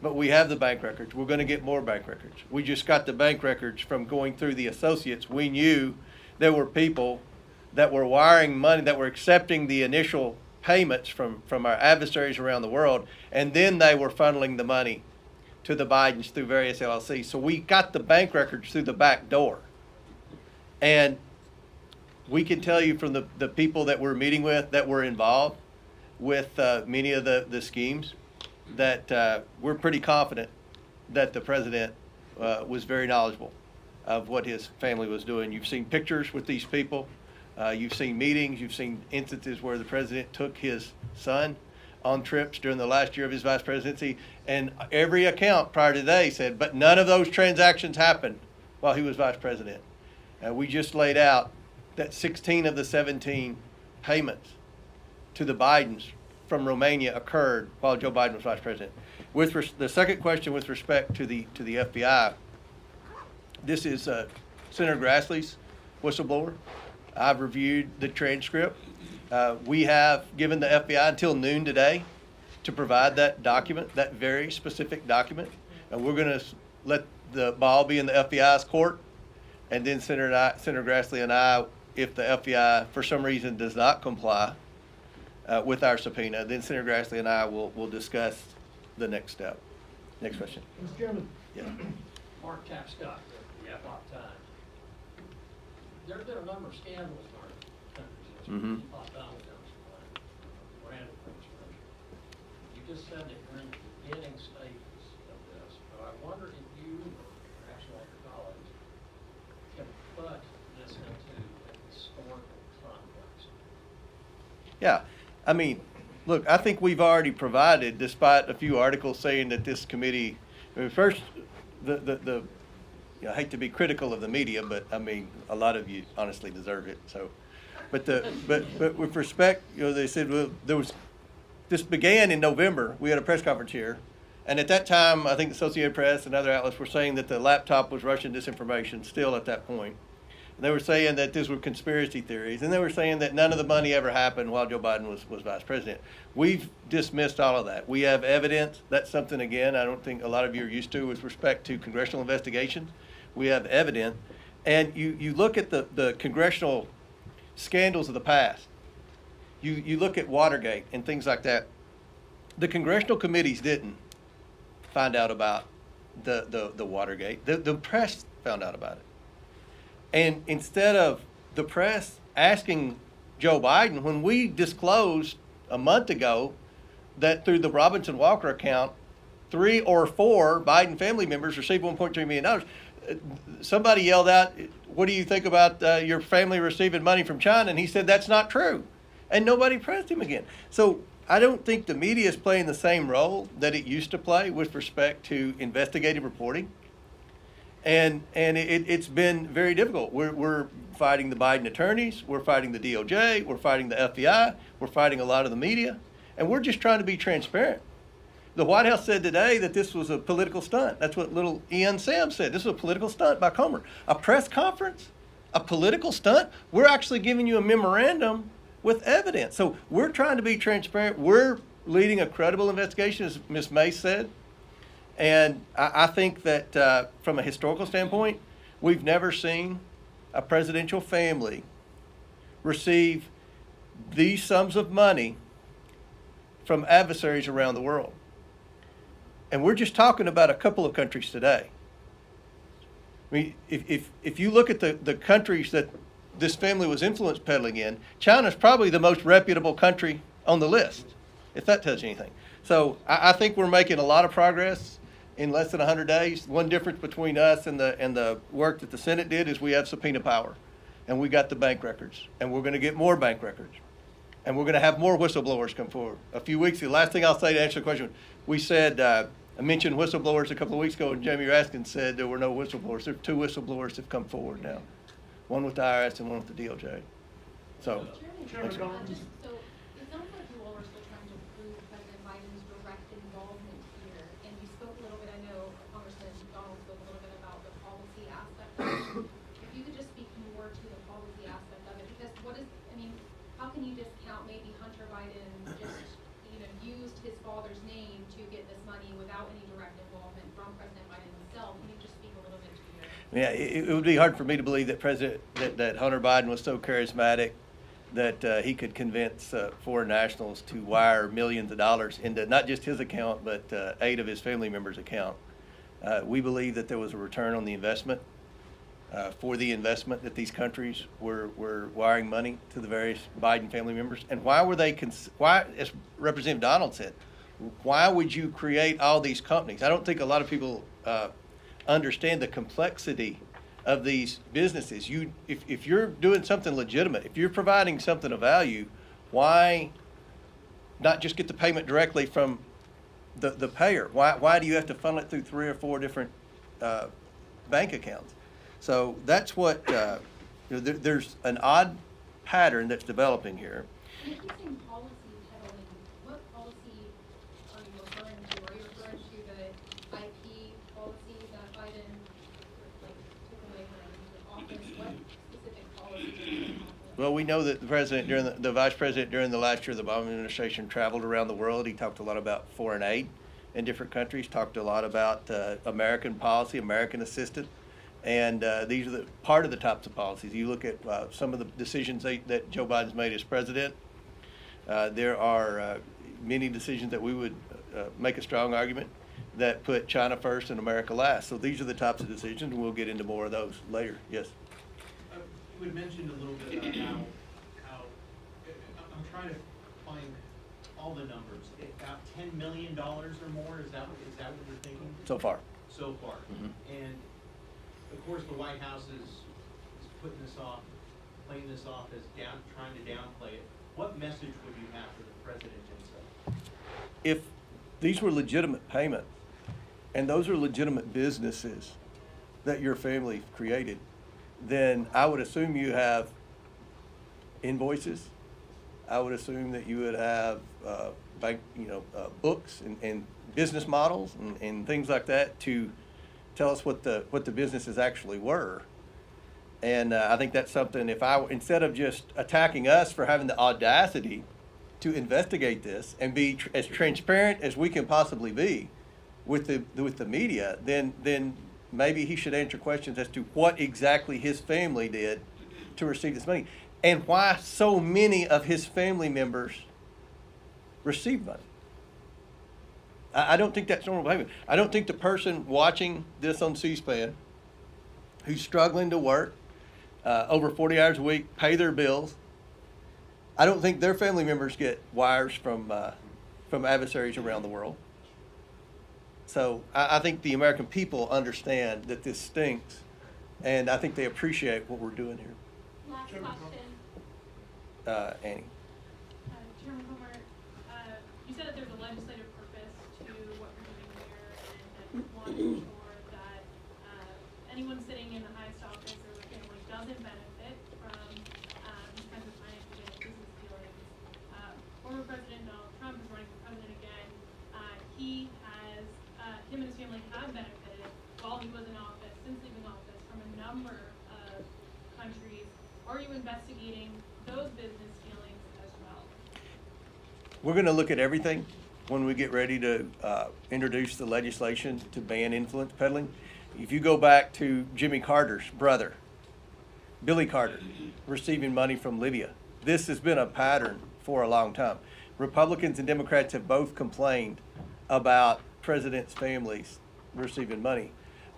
But we have the bank records. We're going to get more bank records. We just got the bank records from going through the associates. We knew there were people that were wiring money, that were accepting the initial payments from our adversaries around the world, and then they were funneling the money to the Bidens through various LLCs. So we got the bank records through the back door. And we can tell you from the people that we're meeting with that were involved with many of the schemes that we're pretty confident that the president was very knowledgeable of what his family was doing. You've seen pictures with these people. You've seen meetings. You've seen instances where the president took his son on trips during the last year of his vice presidency. And every account prior to today said, but none of those transactions happened while he was vice president. We just laid out that 16 of the 17 payments to the Bidens from Romania occurred while Joe Biden was vice president. With the second question with respect to the FBI, this is Senator Grassley's whistleblower. I've reviewed the transcript. We have given the FBI until noon today to provide that document, that very specific document. And we're going to let the ball be in the FBI's court. And then Senator Grassley and I, if the FBI for some reason does not comply with our subpoena, then Senator Grassley and I will discuss the next step. Next question. Mr. Chairman. Yeah. Mark Tapscott, the Epoch Times. There have been a number of scandals in our country. Donald Trump's Miranda administration. You just said that you're in the beginning stages of this, but I wonder if you, or perhaps all your colleagues, can put this into a historical context. Yeah. I mean, look, I think we've already provided, despite a few articles saying that this committee, I mean, first, I hate to be critical of the media, but I mean, a lot of you honestly deserve it. So, but with respect, they said, well, there was this began in November. We had a press conference here. And at that time, I think the Associated Press and other outlets were saying that the laptop was Russian disinformation still at that point. And they were saying that these were conspiracy theories. And they were saying that none of the money ever happened while Joe Biden was vice president. We've dismissed all of that. We have evidence. That's something, again, I don't think a lot of you are used to with respect to congressional investigations. We have evidence. And you look at the congressional scandals of the past. You look at Watergate and things like that. The congressional committees didn't find out about the Watergate. The press found out about it. And instead of the press asking Joe Biden, when we disclosed a month ago that through the Robinson Walker account, 3 or 4 Biden family members received $1.3 million, somebody yelled out, "What do you think about your family receiving money from China?" And he said, "That's not true." And nobody pressed him again. So I don't think the media is playing the same role that it used to play with respect to investigative reporting. And it's been very difficult. We're fighting the Biden attorneys, we're fighting the DOJ, we're fighting the FBI, we're fighting a lot of the media, and we're just trying to be transparent. The White House said today that this was a political stunt. That's what little Ian Sam said. This was a political stunt by Comer. A press conference? A political stunt? We're actually giving you a memorandum with evidence. So we're trying to be transparent. We're leading a credible investigation, as Ms. May said. And I think that from a historical standpoint, we've never seen a presidential family receive these sums of money from adversaries around the world. And we're just talking about a couple of countries today. I mean, if you look at the countries that this family was influence peddling in, China's probably the most reputable country on the list, if that tells you anything. So I think we're making a lot of progress in less than 100 days. One difference between us and the work that the Senate did is we have subpoena power, and we got the bank records, and we're going to get more bank records, and we're going to have more whistleblowers come forward. A few weeks ago, the last thing I'll say to answer the question, we said, I mentioned whistleblowers a couple of weeks ago, and Jamie Raskin said there were no whistleblowers. There are 2 whistleblowers that have come forward now, one with the IRS and one with the DOJ. So, thanks. So it sounds like you all are still trying to prove President Biden's direct involvement here. And you spoke a little bit, I know Congressman Donald spoke a little bit about the policy aspect of it. If you could just speak more to the policy aspect of it, because how can you discount maybe Hunter Biden just, used his father's name to get this money without any direct involvement from President Biden himself? Can you just speak a little bit to your... Yeah, it would be hard for me to believe that Hunter Biden was so charismatic that he could convince foreign nationals to wire millions of dollars into not just his account, but 8 of his family members' account. We believe that there was a return on the investment for the investment that these countries were wiring money to the various Biden family members. And why were they, why, as Representative Donald said, why would you create all these companies? I don't think a lot of people understand the complexity of these businesses. If you're doing something legitimate, if you're providing something of value, why not just get the payment directly from the payer? Why do you have to funnel it through 3 or 4 different bank accounts? So that's what, there's an odd pattern that's developing here. When you keep saying policy peddling, what policy are you referring to? Are you referring to the IP policy that Biden took away when he was in office? What specific policy are you talking about? Well, we know that the president, the vice president during the last year of the Obama administration traveled around the world. He talked a lot about foreign aid in different countries, talked a lot about American policy, American assistance. And these are part of the types of policies. You look at some of the decisions that Joe Biden's made as president. There are many decisions that we would make a strong argument that put China first and America last. So these are the types of decisions, and we'll get into more of those later. Yes? You had mentioned a little bit about how I'm trying to find all the numbers. About $10 million or more, is that what you're thinking? So far. So far. Mm-hmm. And of course, the White House is putting this off, playing this off as trying to downplay it. What message would you have for the president himself? If these were legitimate payments, and those are legitimate businesses that your family created, then I would assume you have invoices. I would assume that you would have books and business models and things like that to tell us what the businesses actually were. And I think that's something, instead of just attacking us for having the audacity to investigate this and be as transparent as we can possibly be with the media, then maybe he should answer questions as to what exactly his family did to receive this money and why so many of his family members received money. I don't think that's normal behavior. I don't think the person watching this on C-SPAN who's struggling to work over 40 hours a week, pay their bills, I don't think their family members get wires from adversaries around the world. So I think the American people understand that this stinks, and I think they appreciate what we're doing here. Last question. Annie. Chairman Comer, you said that there's a legislative purpose to what you're doing here, and that you want to ensure that anyone sitting in the highest office or the family doesn't benefit from these kinds of financial gains, business dealings. Former President Donald Trump is running for president again. Him and his family have benefited while he was in office, since leaving office, from a number of countries. Are you investigating those business dealings as well? We're going to look at everything when we get ready to introduce the legislation to ban influence peddling. If you go back to Jimmy Carter's brother, Billy Carter, receiving money from Libya, this has been a pattern for a long time. Republicans and Democrats have both complained about presidents' families receiving money.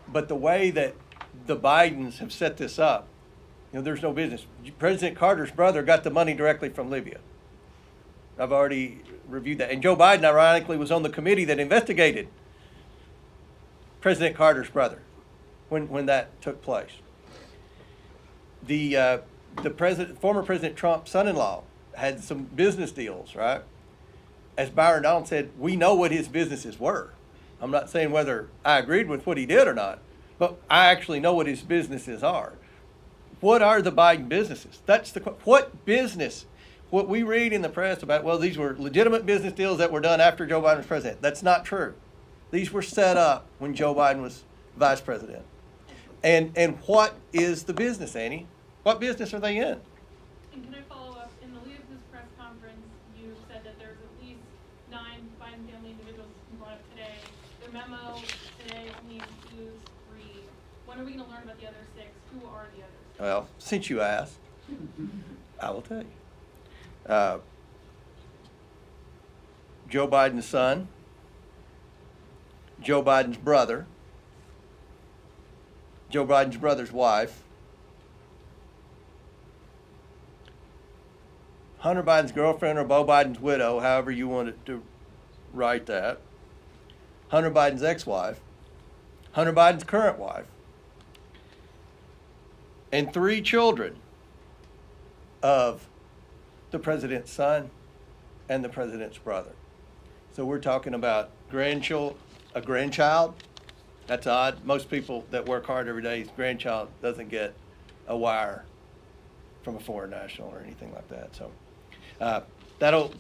But the way that the Bidens have set this up, there's no business. President Carter's brother got the money directly from Libya. I've already reviewed that. And Joe Biden, ironically, was on the committee that investigated President Carter's brother when that took place. The former President Trump's son-in-law had some business deals, right? As Byron Donald said, we know what his businesses were. I'm not saying whether I agreed with what he did or not, but I actually know what his businesses are. What are the Biden businesses? What business? What we read in the press about, well, these were legitimate business deals that were done after Joe Biden was president. That's not true. These were set up when Joe Biden was vice president. And what is the business, Annie? What business are they in? And can I follow up? In the lead of this press conference, you said that there's at least 9 Biden family individuals brought up today. The memo today only includes 3. When are we going to learn about the other 6? Who are the others? Well, since you asked, I will tell you. Joe Biden's son, Joe Biden's brother, Joe Biden's brother's wife, Hunter Biden's girlfriend or Beau Biden's widow, however you wanted to write that, Hunter Biden's ex-wife, Hunter Biden's current wife, and 3 children of the president's son and the president's brother. So we're talking about a grandchild. That's odd. Most people that work hard every day, grandchild doesn't get a wire from a foreign national or anything like that. So that'll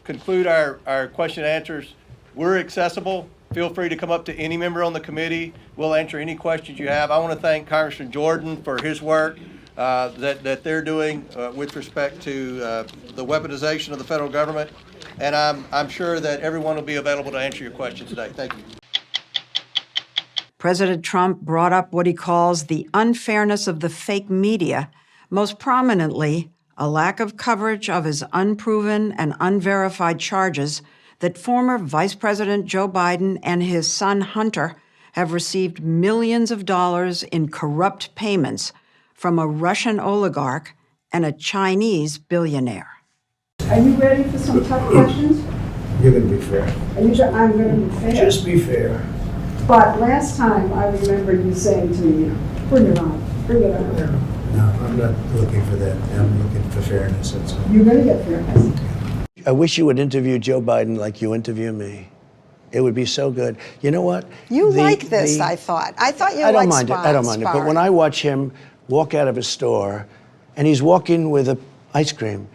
conclude our question and answers. We're accessible. Feel free to come up to any member on the committee. We'll answer any questions you have. I want to thank Congressman Jordan for his work that they're doing with respect to the weaponization of the federal government. And I'm sure that everyone will be available to answer your questions today. Thank you. President Trump brought up what he calls the unfairness of the fake media, most prominently a lack of coverage of his unproven and unverified charges that former Vice President Joe Biden and his son Hunter have received millions of dollars in corrupt payments from a Russian oligarch and a Chinese billionaire. Are you ready for some tough questions? You're going to be fair. I'm going to be fair. Just be fair. But last time, I remember you saying to me, bring it on, bring it on. No, I'm not looking for that. I'm looking for fairness. That's all. You're going to get fairness. I wish you would interview Joe Biden like you interview me. It would be so good. You know what? You like this, I thought. I thought you I don't liked mind it. I don't mind it. But when I watch him walk out of a store and he's walking with an ice cream,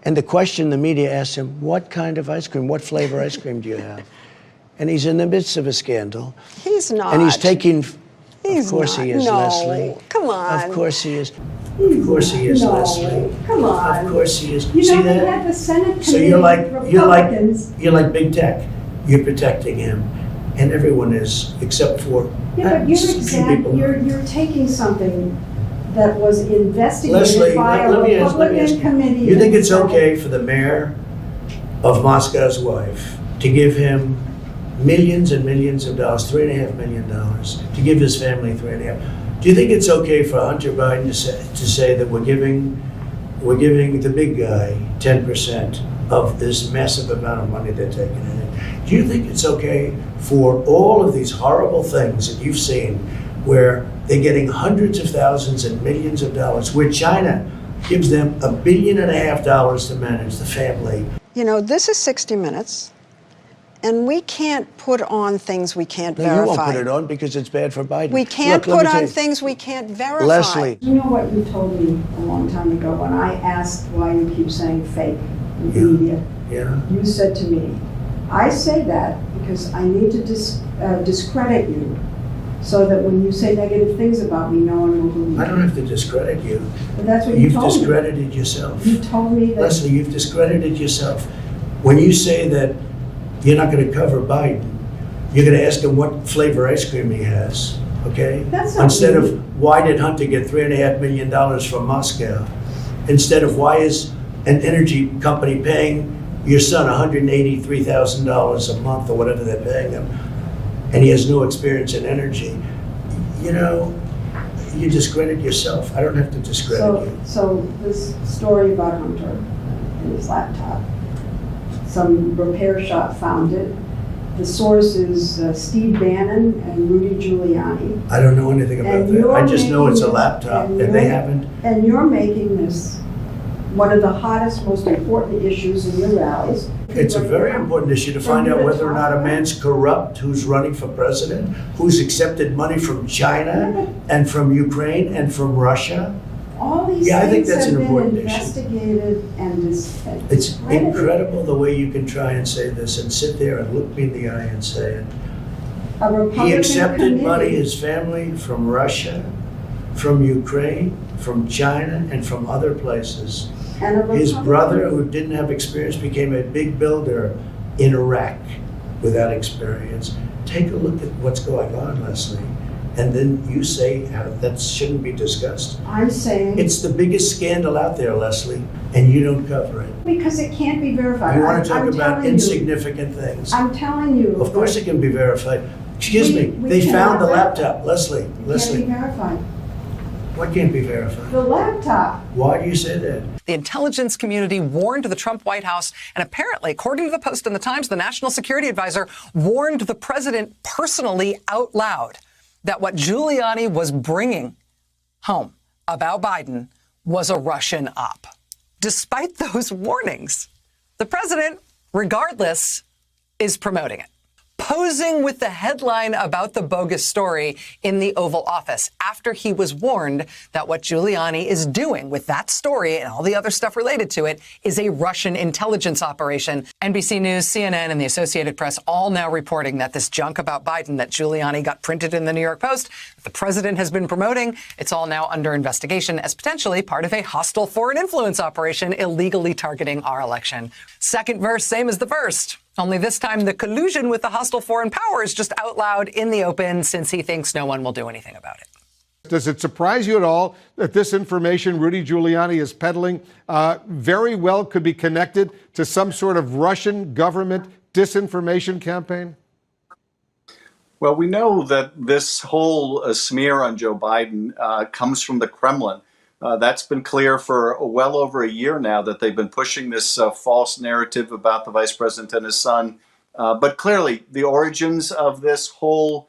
And the question the media asked him, what kind of ice cream, what flavor ice cream do you have? And he's in the midst of a scandal. He's not. And he's taking, He's of course not. he is, No, Leslie. come on. Of course he is. Of course he is, No, Leslie. come on. Of course he is. You See know, they that? had the Senate So committee, you're Republicans. like big tech. You're protecting him, and everyone is, except for Yeah, but some people. you're taking something that was investigated Leslie, by a let me ask Republican you. committee. You think in it's Senate. okay for the mayor of Moscow's wife to give him millions and millions of dollars, $3.5 million, to give his family $3.5 million? Do you think it's okay for Hunter Biden to say that we're giving the big guy 10% of this massive amount of money they're taking in? Do you think it's okay for all of these horrible things that you've seen where they're getting hundreds of thousands and millions of dollars, where China gives them $1.5 billion to manage the family? You know, this is 60 Minutes, and we can't put on things we can't No, verify. you won't put it on because it's bad for Biden. We can't Look, let put me tell on you. things we can't verify. Leslie. You know what you told me a long time ago when I asked why you keep saying fake in the Yeah. media? Yeah. You said to me, I say that because I need to discredit you so that when you say negative things about me, no one will believe I you. don't have to discredit you. But that's what you You've told me. discredited yourself. You told me that. Leslie, you've discredited yourself. When you say that you're not going to cover Biden, you're going to ask him what flavor ice cream he has, okay? That's not Instead me. of why did Hunter get $3.5 million from Moscow? Instead of why is an energy company paying your son $183,000 a month or whatever they're paying him, and he has no experience in energy? You know, you discredit yourself. I don't have to discredit you. So this story about Hunter and his laptop, some repair shop found it. The source is Steve Bannon and Rudy Giuliani. I don't know anything about And that. you're I just know it's a making- laptop, and and they you're- haven't. And you're making this one of the hottest, most important issues in your rallies. It's a very important issue to find out whether or not a man's corrupt who's running for president, who's accepted money from China and from Ukraine and from Russia. All these Yeah, I think things that's have an been important issue. investigated and It's discredited. incredible the way you can try and say this and sit there and look me in the eye and say it. A Republican He accepted committee. money, his family, from Russia, from Ukraine, from China, and from other places. And a His Republican- brother, who didn't have experience, became a big builder in Iraq without experience. Take a look at what's going on, Leslie, and then you say how that shouldn't be discussed. I'm saying. It's the biggest scandal out there, Leslie, and you don't cover it. Because it can't be verified. You want to talk I'm about telling you. insignificant things. I'm telling you. Of course it can be verified. Excuse We- me, we they found the cannot laptop. Leslie, It can't be Leslie, verified. what can't be verified? The laptop. Why do you say that? The intelligence community warned the Trump White House, and apparently, according to the Post and the Times, the national security advisor warned the president personally out loud that what Giuliani was bringing home about Biden was a Russian op. Despite those warnings, the president, regardless, is promoting it, posing with the headline about the bogus story in the Oval Office after he was warned that what Giuliani is doing with that story and all the other stuff related to it is a Russian intelligence operation. NBC News, CNN, and the Associated Press all now reporting that this junk about Biden that Giuliani got printed in the New York Post, that the president has been promoting, it's all now under investigation as potentially part of a hostile foreign influence operation illegally targeting our election. Second verse, same as the first. Only this time the collusion with the hostile foreign power is just out loud in the open since he thinks no one will do anything about it. Does it surprise you at all that this information Rudy Giuliani is peddling very well could be connected to some sort of Russian government disinformation campaign? Well, we know that this whole smear on Joe Biden comes from the Kremlin. That's been clear for well over a year now that they've been pushing this false narrative about the vice president and his son. But clearly, the origins of this whole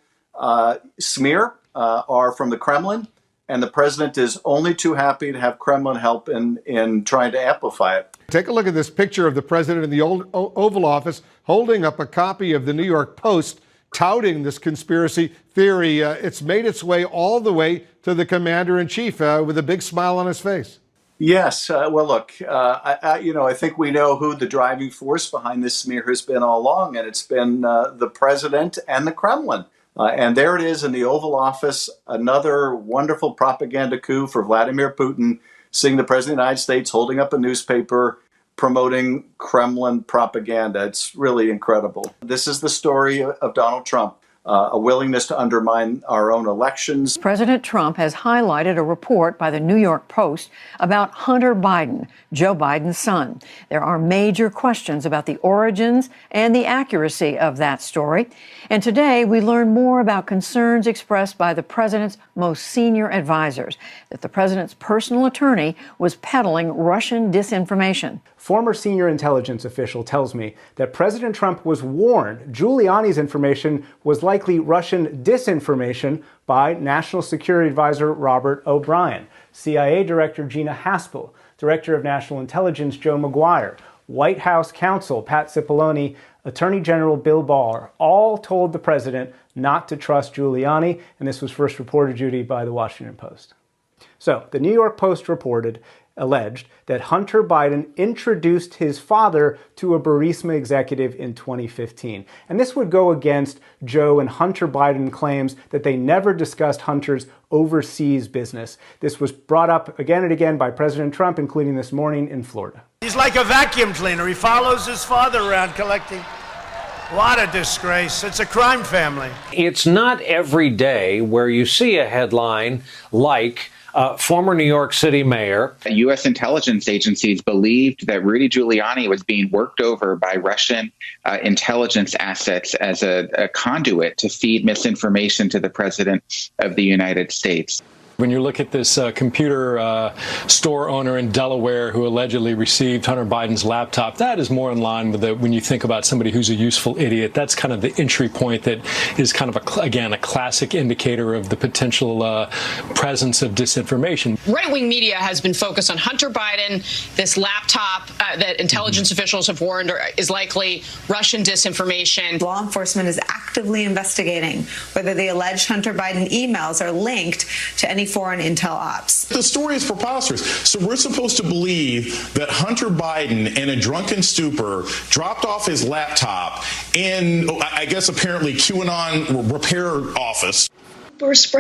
smear are from the Kremlin, and the president is only too happy to have Kremlin help in trying to amplify it. Take a look at this picture of the president in the Oval Office holding up a copy of the New York Post touting this conspiracy theory. It's made its way all the way to the commander-in-chief with a big smile on his face. Yes. Well, look, I think we know who the driving force behind this smear has been all along, and it's been the president and the Kremlin. And there it is in the Oval Office, another wonderful propaganda coup for Vladimir Putin, seeing the president of the United States holding up a newspaper promoting Kremlin propaganda. It's really incredible. This is the story of Donald Trump. A willingness to undermine our own elections. President Trump has highlighted a report by the New York Post about Hunter Biden, Joe Biden's son. There are major questions about the origins and the accuracy of that story. And today we learn more about concerns expressed by the president's most senior advisors, that the president's personal attorney was peddling Russian disinformation. Former senior intelligence official tells me that President Trump was warned Giuliani's information was likely Russian disinformation by National Security Advisor Robert O'Brien, CIA Director Gina Haspel, Director of National Intelligence Joe Maguire, White House counsel Pat Cipollone, Attorney General Bill Barr, all told the president not to trust Giuliani, and this was first reported, Judy, by the Washington Post. So, the New York Post alleged that Hunter Biden introduced his father to a Burisma executive in 2015. And this would go against Joe and Hunter Biden claims that they never discussed Hunter's overseas business. This was brought up again and again by President Trump, including this morning in Florida. He's like a vacuum cleaner. He follows his father around collecting. What a disgrace. It's a crime family. It's not every day where you see a headline like former New York City mayor. U.S. intelligence agencies believed that Rudy Giuliani was being worked over by Russian intelligence assets as a conduit to feed misinformation to the president of the United States. When you look at this computer store owner in Delaware who allegedly received Hunter Biden's laptop, that is more in line with when you think about somebody who's a useful idiot. That's kind of the entry point that is kind of, a classic indicator of the potential presence of disinformation. Right-wing media has been focused on Hunter Biden, this laptop that intelligence officials have warned is likely Russian disinformation. Law enforcement is actively investigating whether the alleged Hunter Biden emails are linked to any foreign intel ops. The story is preposterous. So we're supposed to believe that Hunter Biden, in a drunken stupor, dropped off his laptop in, I guess, apparently QAnon repair office.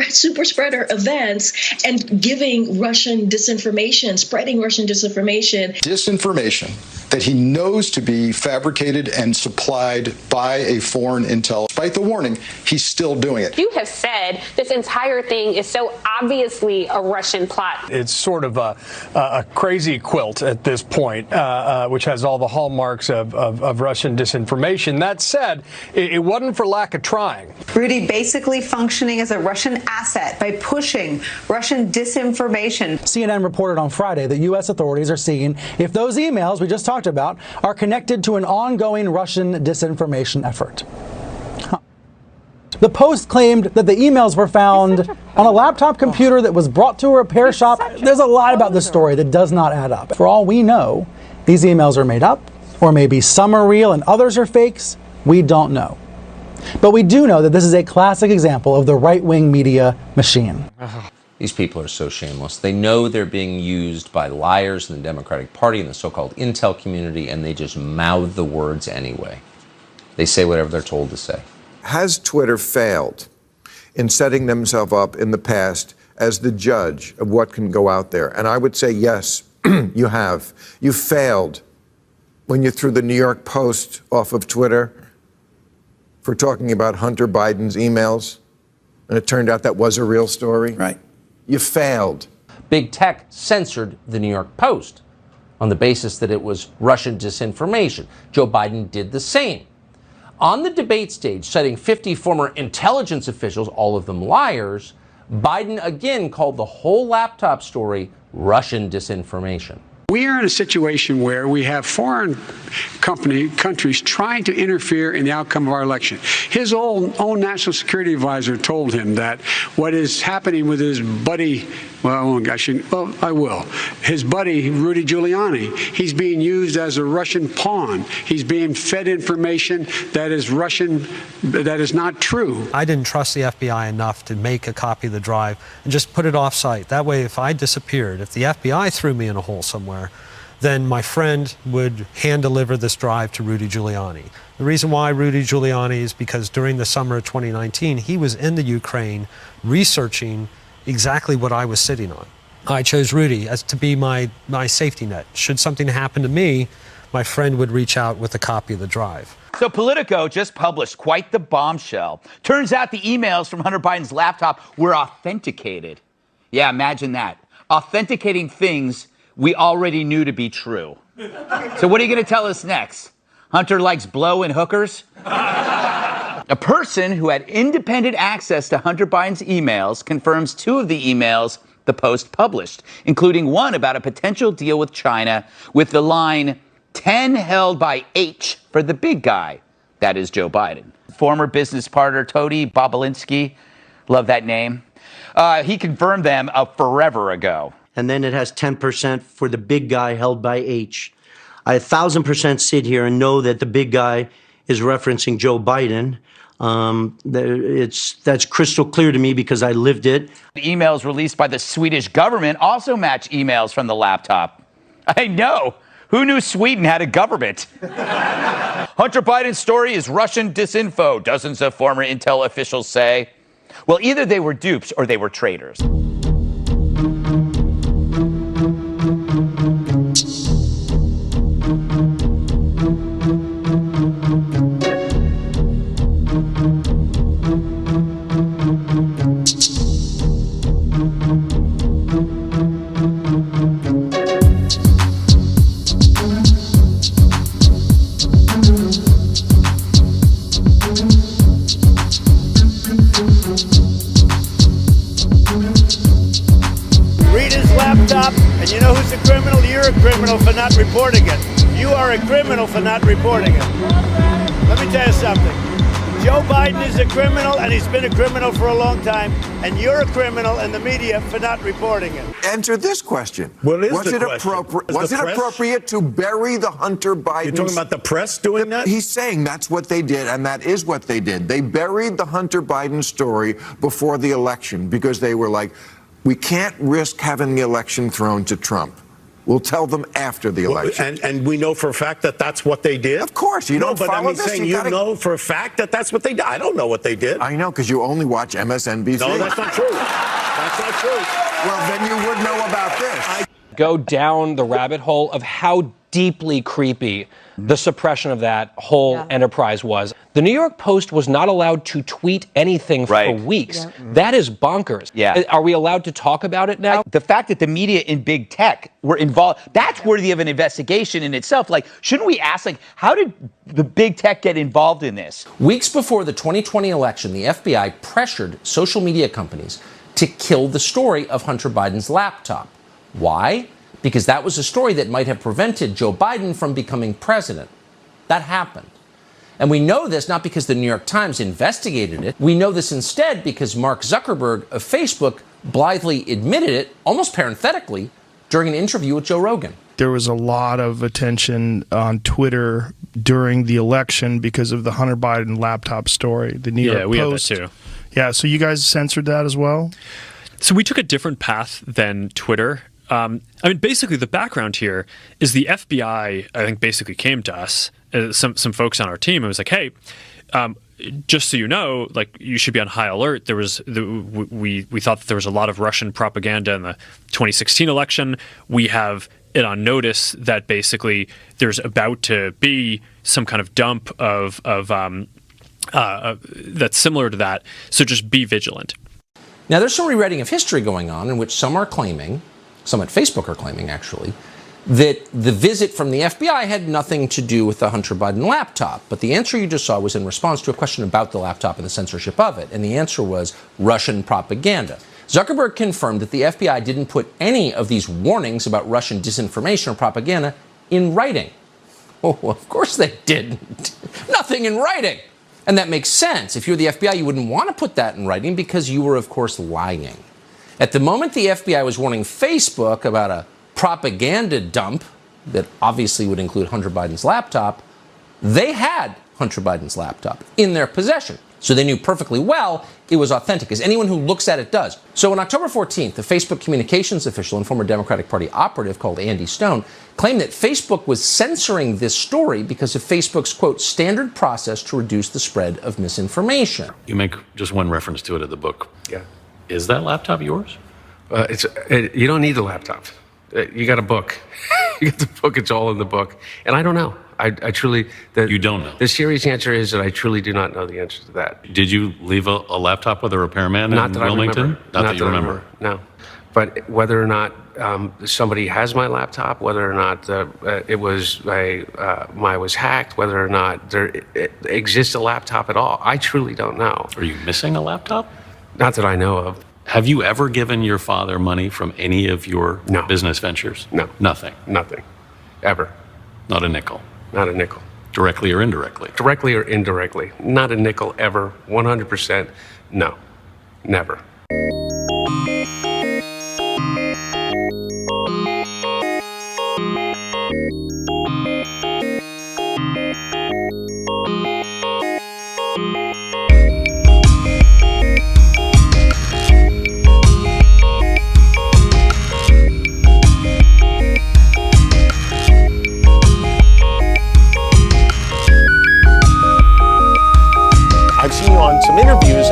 Super spreader events and giving Russian disinformation, spreading Russian disinformation. Disinformation that he knows to be fabricated and supplied by a foreign intel. Despite the warning, he's still doing it. You have said this entire thing is so obviously a Russian plot. It's sort of a crazy quilt at this point, which has all the hallmarks of Russian disinformation. That said, it wasn't for lack of trying. Rudy basically functioning as a Russian asset by pushing Russian disinformation. CNN reported on Friday that U.S. authorities are seeing if those emails we just talked about are connected to an ongoing Russian disinformation effort. The Post claimed that the emails were found on a laptop computer that was brought to a repair shop. There's a lot about this story that does not add up. For all we know, these emails are made up, or maybe some are real and others are fakes. We don't know. But we do know that this is a classic example of the right-wing media machine. These people are so shameless. They know they're being used by liars in the Democratic Party and the so-called intel community, and they just mouth the words anyway. They say whatever they're told to say. Has Twitter failed in setting themselves up in the past as the judge of what can go out there? And I would say, yes, you have. You failed when you threw the New York Post off of Twitter for talking about Hunter Biden's emails, and it turned out that was a real story. Right. You failed. Big Tech censored the New York Post on the basis that it was Russian disinformation. Joe Biden did the same. On the debate stage, citing 50 former intelligence officials, all of them liars, Biden again called the whole laptop story Russian disinformation. We are in a situation where we have foreign countries trying to interfere in the outcome of our election. His own national security advisor told him that what is happening with his buddy Well, I will. His buddy, Rudy Giuliani, he's being used as a Russian pawn. He's being fed information that is Russian, that is not true. I didn't trust the FBI enough to make a copy of the drive and just put it off site. That way, if I disappeared, if the FBI threw me in a hole somewhere, then my friend would hand deliver this drive to Rudy Giuliani. The reason why Rudy Giuliani is because during the summer of 2019, he was in the Ukraine researching exactly what I was sitting on. I chose Rudy as to be my safety net. Should something happen to me, my friend would reach out with a copy of the drive. So Politico just published quite the bombshell. Turns out the emails from Hunter Biden's laptop were authenticated. Yeah, imagine that. Authenticating things we already knew to be true. So what are you going to tell us next? Hunter likes blow and hookers? A person who had independent access to Hunter Biden's emails confirms 2 of the emails the Post published, including one about a potential deal with China with the line 10 held by H for the big guy. That is Joe Biden. Former business partner Tony Bobulinski, love that name, he confirmed them forever ago. And then it has 10% for the big guy held by H. I 1,000% sit here and know that the big guy is referencing Joe Biden. That's crystal clear to me because I lived it. The emails released by the Swedish government also match emails from the laptop. I know. Who knew Sweden had a government? Hunter Biden's story is Russian disinfo, dozens of former intel officials say. Well, either they were dupes or they were traitors. And you know who's a criminal? You're a criminal for not reporting it. You are a criminal for not reporting it. Let me tell you something. Joe Biden is a criminal, and he's been a criminal for a long time. And you're a criminal in the media for not reporting it. Answer this question. What is was the it question? Was it appropriate to bury the Hunter Biden? You're talking about the press doing that? He's saying that's what they did, and that is what they did. They buried the Hunter Biden story before the election because they were like, we can't risk having the election thrown to Trump. We'll tell them after the election. And we know for a fact that that's what they did? Of course. You don't but follow I'm this. saying you know for a fact that that's what they did. I don't know what they did. I know, because you only watch MSNBC. No, that's not true. That's not true. Well, then you would know about this. Go down the rabbit hole of how deeply creepy the suppression of that whole enterprise was. The New York Post was not allowed to tweet anything for weeks. That is bonkers. Are we allowed to talk about it now? The fact that the media in big tech were involved, that's worthy of an investigation in itself. Like, shouldn't we ask, like, how did the big tech get involved in this? Weeks before the 2020 election, the FBI pressured social media companies to kill the story of Hunter Biden's laptop. Why? Because that was a story that might have prevented Joe Biden from becoming president. That happened. And we know this not because the New York Times investigated it. We know this instead because Mark Zuckerberg of Facebook blithely admitted it, almost parenthetically, during an interview with Joe Rogan. There was a lot of attention on Twitter during the election because of the Hunter Biden laptop story. The New York Post. Had that too. Yeah, so you guys censored that as well? So we took a different path than Twitter. I mean, basically, the background here is the FBI, I think, basically came to us, some folks on our team, and was like, hey, just so you know, like, you should be on high alert. There was we thought that there was a lot of Russian propaganda in the 2016 election. We have it on notice that basically there's about to be some kind of dump of that's similar to that. So just be vigilant. Now, there's some rewriting of history going on in which some are claiming, some at Facebook are claiming actually, that the visit from the FBI had nothing to do with the Hunter Biden laptop. But the answer you just saw was in response to a question about the laptop and the censorship of it. And the answer was Russian propaganda. Zuckerberg confirmed that the FBI didn't put any of these warnings about Russian disinformation or propaganda in writing. Oh, well, of course they didn't. Nothing in writing. And that makes sense. If you're the FBI, you wouldn't want to put that in writing because you were, of course, lying. At the moment the FBI was warning Facebook about a propaganda dump that obviously would include Hunter Biden's laptop, they had Hunter Biden's laptop in their possession. So they knew perfectly well it was authentic, as anyone who looks at it does. So on October 14th, a Facebook communications official and former Democratic Party operative called Andy Stone claimed that Facebook was censoring this story because of Facebook's, quote, standard process to reduce the spread of misinformation. You make just one reference to it in the book. Yeah. Is that laptop yours? You don't need the laptop. You got a book. You got the book. It's all in the book. And I don't know. I truly... You don't know? The serious answer is that I truly do not know the answer to that. Did you leave a laptop with a repairman Not in that I Wilmington? remember. Not that you remember? No. But whether or not somebody has my laptop, whether or not I was hacked, whether or not there exists a laptop at all, I truly don't know. Are you missing a laptop? Not that I know of. Have you ever given your father money from any of your business ventures? No. Nothing? Nothing. Ever. Not a nickel? Not a nickel. Directly or indirectly? Directly or indirectly. Not a nickel ever. 100%. No. Never. I've seen you on some interviews,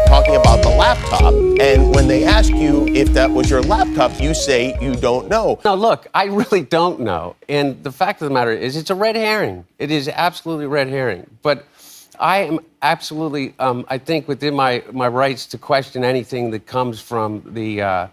talking about the laptop. And when they ask you if that was your laptop, you say you don't know. No, look, I really don't know. And the fact of the matter is, it's a red herring. It is absolutely red herring. But I am absolutely, I think, within my rights to question anything that comes from the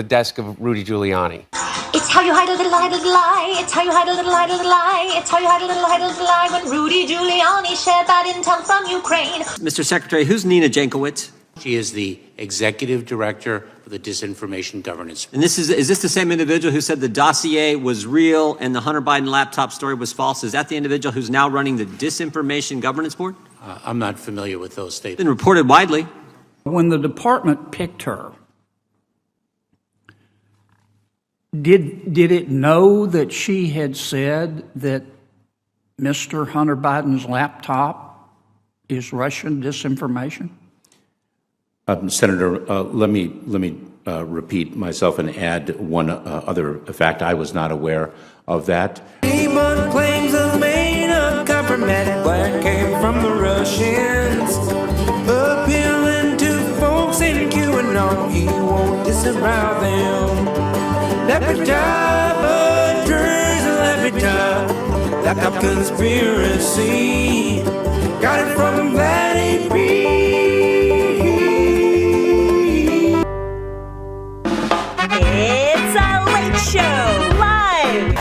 desk of Rudy Giuliani. It's how you hide a little lie. It's how you hide a little lie. It's how you hide a little lie when Rudy Giuliani shared bad intel from Ukraine. Mr. Secretary, who's Nina Jankowicz? She is the executive director of the Disinformation Governance. And is this the same individual who said the dossier was real and the Hunter Biden laptop story was false? Is that the individual who's now running the Disinformation Governance Board? I'm not familiar with those statements. Been reported widely. When the department picked her, did it know that she had said that Mr. Hunter Biden's laptop is Russian disinformation? Senator, let me repeat myself and add one other fact. I was not aware of that. But claims of made up government where it came from the Russians, appealing to folks in QAnon, he won't disavow them. Let me die, butchers, let me die. Laptop conspiracy, got it from Vladdy B. It's a late show live.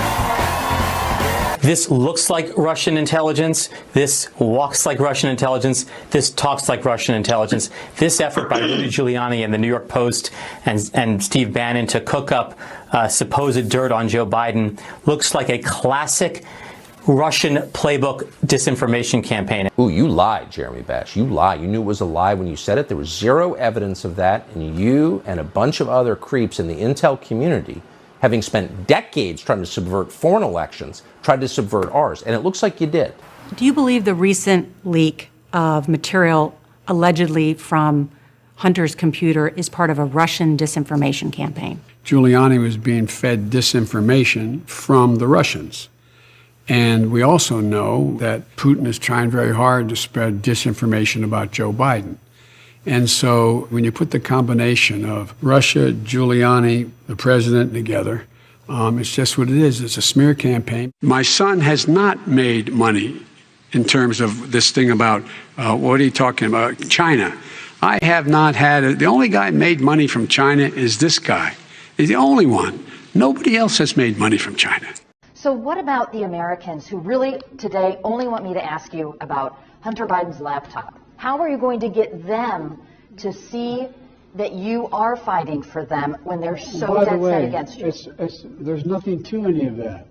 This looks like Russian intelligence. This walks like Russian intelligence. This talks like Russian intelligence. This effort by Rudy Giuliani and the New York Post and Steve Bannon to cook up supposed dirt on Joe Biden looks like a classic Russian playbook disinformation campaign. Ooh, you lied, Jeremy Bash. You lied. You knew it was a lie when you said it. There was zero evidence of that. And you and a bunch of other creeps in the intel community, having spent decades trying to subvert foreign elections, tried to subvert ours. And it looks like you did. Do you believe the recent leak of material allegedly from Hunter's computer is part of a Russian disinformation campaign? Giuliani was being fed disinformation from the Russians. And we also know that Putin is trying very hard to spread disinformation about Joe Biden. And so when you put the combination of Russia, Giuliani, the president together, it's just what it is. It's a smear campaign. My son has not made money in terms of this thing about, what are you talking about, China. I have not had, the only guy made money from China is this guy. He's the only one. Nobody else has made money from China. So what about the Americans who really today only want me to ask you about Hunter Biden's laptop? How are you going to get them to see that you are fighting for them when they're so dead set against you? There's nothing to any of that.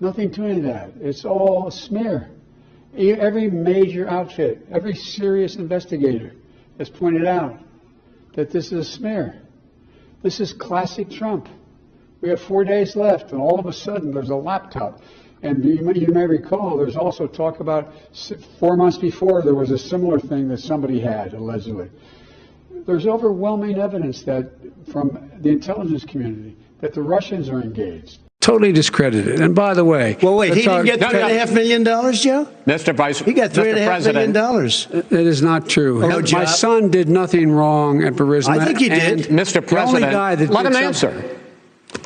Nothing to any of that. It's all a smear. Every major outfit, every serious investigator has pointed out that this is a smear. This is classic Trump. We have 4 days left, and all of a sudden there's a laptop. And you may recall, there's also talk about 4 months before there was a similar thing that somebody had, allegedly. There's overwhelming evidence that from the intelligence community that the Russians are engaged. Totally discredited. And by the way, Well, wait, he didn't get $3.5 million, Joe? Mr. Vice, He got $3.5 million. That is not true. No My job. son did nothing wrong at Burisma. I think he did. Mr. President, let him answer.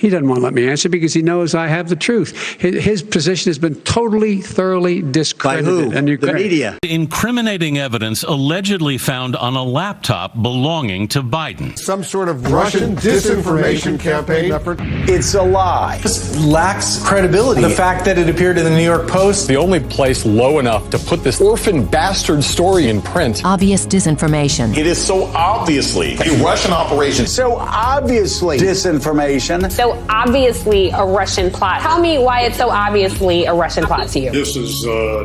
He doesn't want to let me answer because he knows I have the truth. His position has been totally, thoroughly discredited. By who? And The media. Incriminating evidence allegedly found on a laptop belonging to Biden. Some sort of Russian disinformation campaign effort. It's a lie. This lacks credibility. The fact that it appeared in the New York Post. The only place low enough to put this orphan bastard story in print. Obvious disinformation. It is so obviously a Russian operation. So obviously disinformation. So obviously a Russian plot. Tell me why it's so obviously a Russian plot to you. This is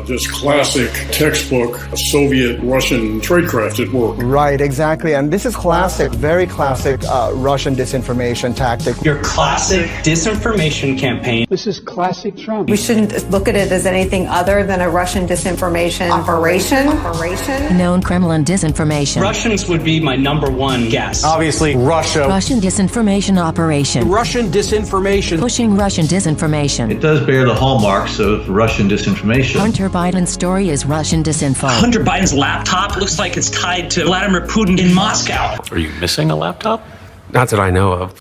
just classic textbook Soviet-Russian tradecraft at work. Right, exactly. And this is classic, very classic Russian disinformation tactic. Your classic disinformation campaign. This is classic Trump. We shouldn't look at it as anything other than a Russian disinformation operation. Known Kremlin disinformation. Russians would be my number one guess. Obviously, Russia. Russian disinformation operation. Russian disinformation. Pushing Russian disinformation. It does bear the hallmarks of Russian disinformation. Hunter Biden's story is Russian disinfo. Hunter Biden's laptop looks like it's tied to Vladimir Putin in Moscow. Are you missing a laptop? Not that I know of.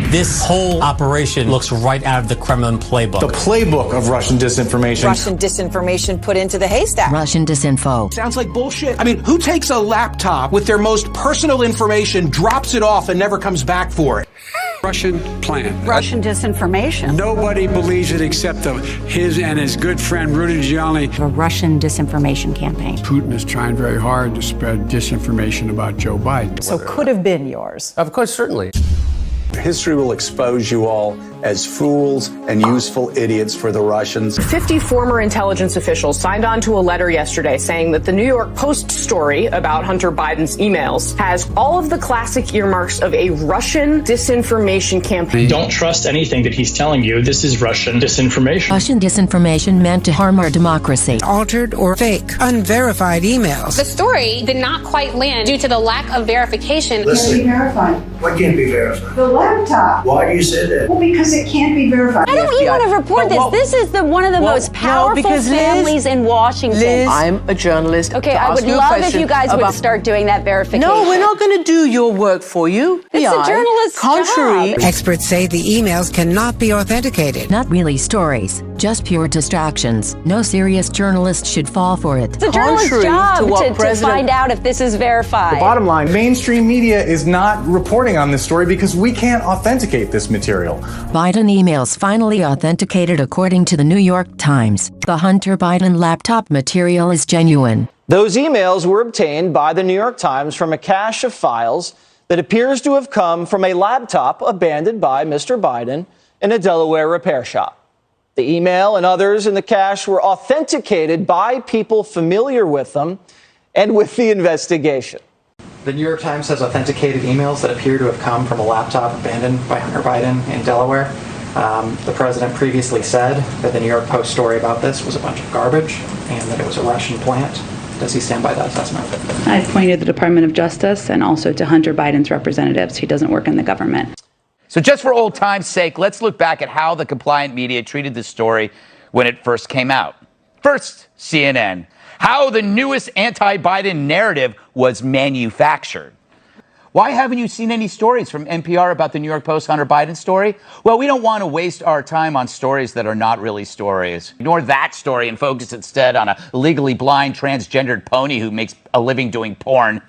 This whole operation looks right out of the Kremlin playbook. The playbook of Russian disinformation. Russian disinformation put into the haystack. Russian disinfo. Sounds like bullshit. I mean, who takes a laptop with their most personal information, drops it off, and never comes back for it? Russian plan. Russian disinformation. Nobody believes it except his and his good friend Rudy Giuliani. A Russian disinformation campaign. Putin is trying very hard to spread disinformation about Joe Biden. So could have been yours. Of course, certainly. History will expose you all as fools and useful idiots for the Russians. 50 former intelligence officials signed on to a letter yesterday saying that the New York Post story about Hunter Biden's emails has all of the classic earmarks of a Russian disinformation campaign. Don't trust anything that he's telling you. This is Russian disinformation. Russian disinformation meant to harm our democracy. Altered or fake, unverified emails. The story did not quite land due to the lack of verification. Can't be verified. What can't be verified? The laptop. Why do you say that? Well, because it can't be verified. I don't even want to report this. This is one of the most powerful families in Washington. Liz, I'm a journalist. Okay, I would love if you guys would start doing that verification. No, we're not going to do your work for you. It's a journalist's job. Experts say the emails cannot be authenticated. Not really stories, just pure distractions. No serious journalist should fall for it. It's a journalist's job to find out if this is verified. The bottom line, mainstream media is not reporting on this story because we can't authenticate this material. Biden emails finally authenticated according to the New York Times. The Hunter Biden laptop material is genuine. Those emails were obtained by the New York Times from a cache of files that appears to have come from a laptop abandoned by Mr. Biden in a Delaware repair shop. The email and others in the cache were authenticated by people familiar with them and with the investigation. The New York Times has authenticated emails that appear to have come from a laptop abandoned by Hunter Biden in Delaware. The president previously said that the New York Post story about this was a bunch of garbage and that it was a Russian plant. Does he stand by that assessment? I've pointed the Department of Justice and also to Hunter Biden's representatives. He doesn't work in the government. So just for old time's sake, let's look back at how the compliant media treated this story when it first came out. First, CNN. How the newest anti-Biden narrative was manufactured. Why haven't you seen any stories from NPR about the New York Post Hunter Biden story? Well, we don't want to waste our time on stories that are not really stories. Ignore that story and focus instead on a legally blind transgendered pony who makes a living doing porn.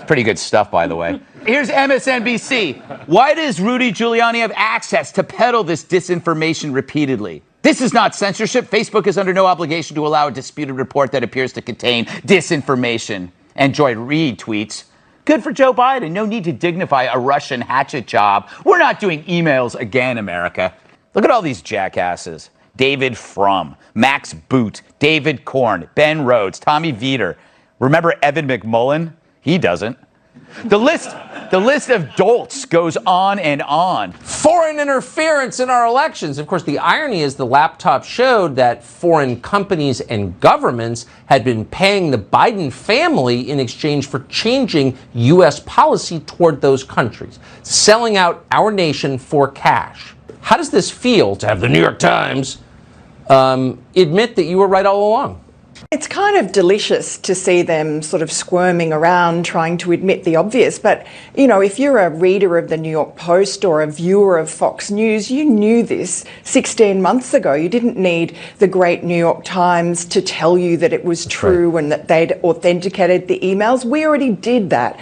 Pretty good stuff, by the way. Here's MSNBC. Why does Rudy Giuliani have access to peddle this disinformation repeatedly? This is not censorship. Facebook is under no obligation to allow a disputed report that appears to contain disinformation. And Joy Reid tweets, good for Joe Biden. No need to dignify a Russian hatchet job. We're not doing emails again, America. Look at all these jackasses. David Frum, Max Boot, David Korn, Ben Rhodes, Tommy Vietor. Remember Evan McMullen? He doesn't. The list of dolts goes on and on. Foreign interference in our elections. Of course, the irony is the laptop showed that foreign companies and governments had been paying the Biden family in exchange for changing U.S. policy toward those countries, selling out our nation for cash. How does this feel to have the New York Times admit that you were right all along? It's kind of delicious to see them sort of squirming around trying to admit the obvious. But, you know, if you're a reader of the New York Post or a viewer of Fox News, you knew this 16 months ago. You didn't need the great New York Times to tell you that it was true and that they'd authenticated the emails. We already did that.